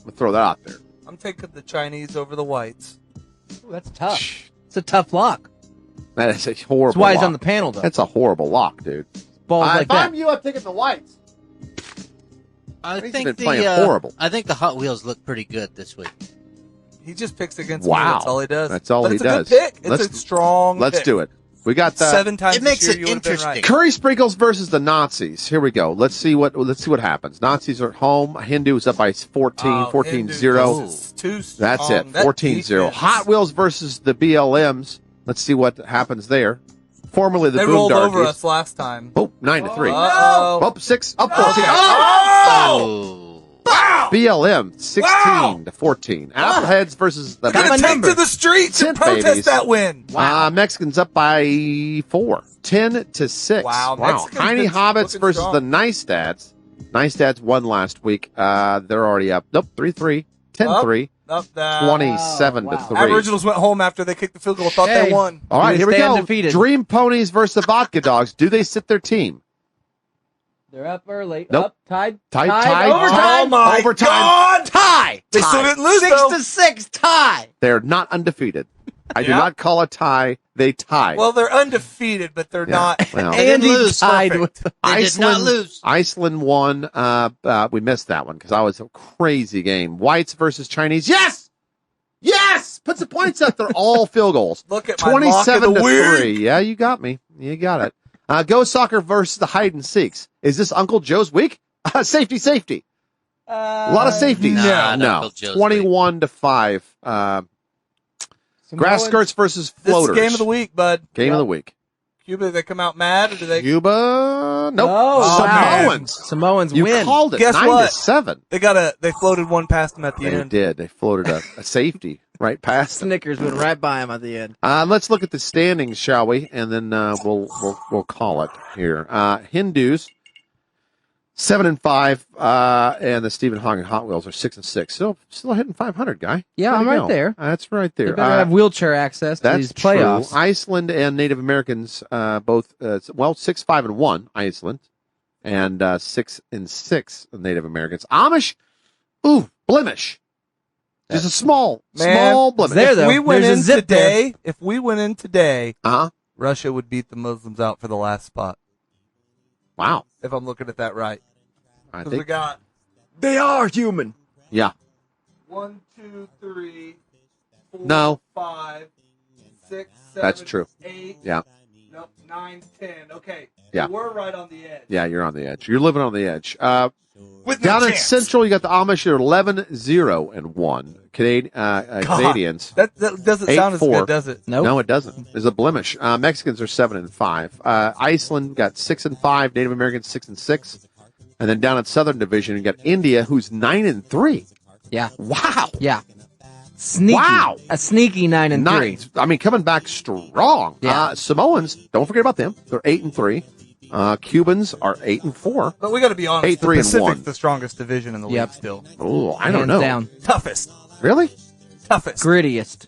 going to throw that out there. I'm taking the Chinese over the whites. Ooh, that's tough. It's a tough lock. That is a horrible That's why he's lock. on the panel, though. That's a horrible lock, dude. Balls like if that. I'm you, I'm taking the whites. I He's think been playing horrible. I think the Hot Wheels look pretty good this week. He just picks against me. Wow. That's all he does. That's all But he it's does. a good pick. It's Let's- a strong Let's pick. do it. We got the 7 times It makes this year, it you would've been interesting. right. Curry Sprinkles versus the Nazis. Here we go. Let's see what happens. Nazis are at home. Hindu is up by 14-0. Hindus, too That's strong. it. That 14-0. defense. Hot Wheels versus the BLMs. Let's see what happens there. Formerly the They Boom rolled over Darkies. us last time. Oh, 9-3. Uh-oh. Up 6. Up 14. Okay. Oh! Wow! BLM 16-14. Appleheads versus the Gotta take number. to the streets and Tent protest babies. that win. Mexicans up by 4. 10-6. Wow, Mexicans Tiny been Hobbits looking versus strong. the Nice Dads. Nice Dads won last week. They're already up. Nope, 3-3. 10-3. Up that. 27-3. Aboriginals went home after they kicked the field goal. Thought they Hey. won. All right, They here we stay go. undefeated. Dream Ponies versus the Vodka Dogs. Do they sit their team? They're up early. Nope. Up, tied. Tied. Overtime. Oh my Overtime. God! Tie. They still didn't lose though. 6-6 tie. They're not undefeated. I do Yeah. not call a tie. They tie. Well, they're undefeated, but they're Yeah, not. well. They didn't Andy lose. tied Perfect. with. They did not lose. Iceland won. We missed that one because I was a crazy game. Whites versus Chinese. Yes! Yes! Put some points up. They're all field goals. Look at my lock of the 27-3. week. Yeah, you got me. You got it. Go Soccer versus the Hide and Seeks. Is this Uncle Joe's week? Safety. A lot of safeties. Nah, not no. Uncle Joe's 21-5. Grass skirts versus This is floaters. game of the week, bud. Game of the week. Cuba, do they come out mad or do they? Cuba. Nope. Oh, Samoans. Samoans You win. called it. Guess 9-7. what? They floated one past them at the They end. did. They floated a safety right past them. Snickers went right by him at the end. Let's look at the standings, shall we? And then we'll call it here. Hindus 7-5, and the Stephen Hagen Hot Wheels are 6-6. Still hitting 500, guy. Yeah, Way I'm to right go. there. That's right there. They better have wheelchair access to That's these playoffs. true. Iceland and Native Americans both 6-5-1. Iceland and 6-6 Native Americans. Amish, blemish. Just a small blemish. There, though. If we went There's a in zip today, if we went in today, Uh-huh. Russia would beat the Muslims out for the last spot. Wow. If I'm looking at that right. I 'Cause think. we got They are human. Yeah. 1, 2, 3, 4, No. 5, 6, 7, That's true. 8, Yeah. nope, 9, 10. Okay. Yeah. We're right on the edge. Yeah, you're on the edge. You're living on the edge. With no Down in chance. Central, you got the Amish are 11-0-1. Canadians. That doesn't sound as 8-4. good, does it? Nope. No, it doesn't. There's a blemish. Mexicans are 7-5. Iceland got 6-5. Native Americans 6-6. And then down in Southern Division, you got India, who's 9-3. Yeah. Wow. Yeah. Sneaky. Wow. A sneaky 9-3. I mean, coming back strong. Yeah. Samoans, don't forget about them. They're 8-3. Cubans are 8-4. But we got to be honest. 8-3 the and Pacific's 1. the strongest division in the Yep. league still. Oh, I don't Hands know. down. Toughest. Really? Toughest. Grittiest.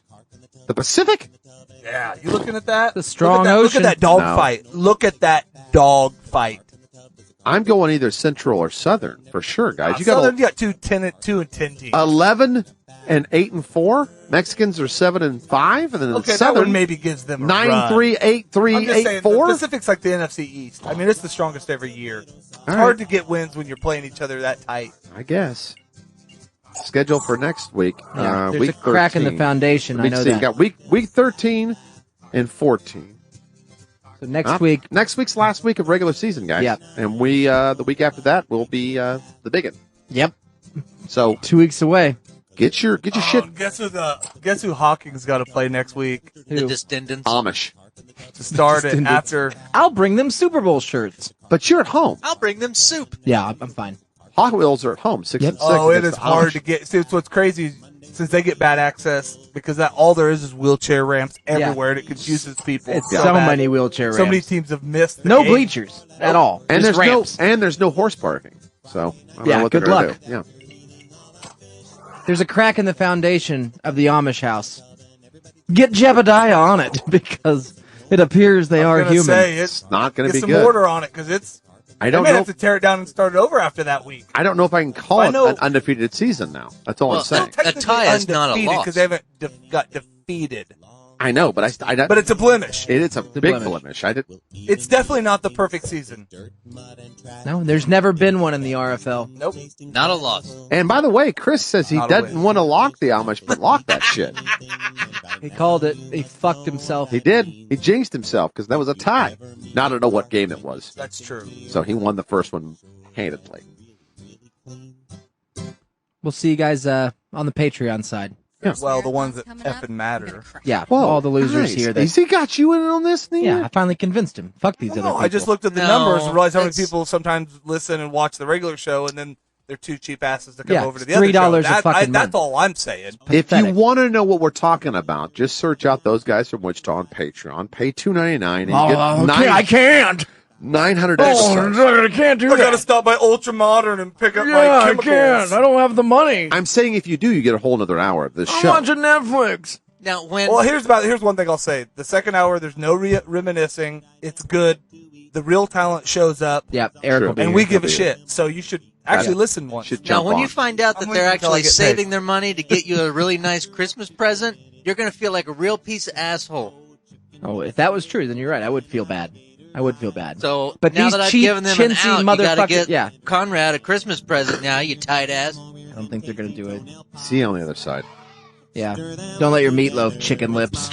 The Pacific? Yeah. You looking at that? The strong Look ocean. at that dog No. fight. Look at that dog fight. I'm going either Central or Southern for sure, guys. You got Southern, you got 2 and 10 teams. 11-8-4. Mexicans are 7-5, and then Okay, that Southern one maybe gives them a 9-3, run. 8-3, I'm just saying, the 8-4. Pacific's like the NFC East. I mean, it's the strongest every year. It's All hard right. to get wins when you're playing each other that tight. I guess. Schedule for next week. Yeah. There's week a crack in the 13. foundation. Let I me know see. that. You got week 13 and 14. So next week. Next week's last week of regular season, guys. Yep. And we the week after that will be the big one. Yep. So 2 weeks away. get your shit. Guess who Hawkins got to play next week The Descendants. Amish. to start it Descendants. after. I'll bring them Super Bowl shirts. But you're at home. I'll bring them soup. Yeah, I'm fine. Hot Wheels are at home, 6-6. Oh, it against is the hard Amish. to get. See, it's what's crazy since they get bad access because that all there is wheelchair ramps everywhere and it confuses people. It's so so bad. many wheelchair So many ramps. teams have missed. The No game. bleachers at all. And Just ramps. there's no horse parking. So I don't Yeah, know what good they're gonna luck. do. Yeah. There's a crack in the foundation of the Amish house. Get Jebediah on it because it appears they are gonna human. say, It's not going to Get be some good. order on it because it's. I They don't may know. have to tear it down and start it over after that week. I don't know if I can call I it know- an undefeated season now. That's all I'm saying. A tie is not a loss. because they haven't got defeated. I know, but But it's a blemish. it's a big blemish. blemish. I did. It's definitely not the perfect season. No, there's never been one in the RFL. Nope. Not a loss. And by the way, Chris says he Not a doesn't win. want to lock the Amish, but lock that shit. He called it. He fucked himself. He did. He jinxed himself because that was a tie. Now I don't know what game it was. That's true. So he won the first one handedly. We'll see you guys on the Patreon side. Yeah. Well, the ones that effing matter. Yeah, Whoa, all the losers nice. here. Has he got you in on this, Neil? Yeah, I finally convinced him. Fuck these other No, people. I just looked at the No, numbers and realized how many it's- people sometimes listen and watch the regular show, and then they're too cheap asses to come Yeah, over to the it's other show. $3 a That- fucking That's month. all I'm saying. If you Pathetic. want to know what we're talking about, just search out those guys from Wichita on Patreon. Pay $2.99 and you get I can't. 900 Oh, extras. I can't do I gotta that. stop by Ultra Modern and pick up Yeah, my I chemicals. can't. I don't have the money. I'm saying if you do, you get a whole another hour of this I'm show. watching Netflix. Now, when Well, here's one thing I'll say. The second hour, there's no reminiscing. It's good. The real talent shows up, Yeah, Eric True. will be and here. we give a be shit. So you should actually listen once. Should now jump when on. you find out I'm that they're waiting until I actually get saving paid. their money to get you a really nice Christmas present, you're going to feel like a real piece of asshole. Oh, if that was true, then you're right. I would feel bad. I would feel bad. So But now these that I've cheap, given them an chintzy out, you got to motherfuckers- get yeah. Conrad a Christmas present now, you tight ass. I don't think they're gonna do it. See you on the other side. Yeah. Don't let your meatloaf chicken lips.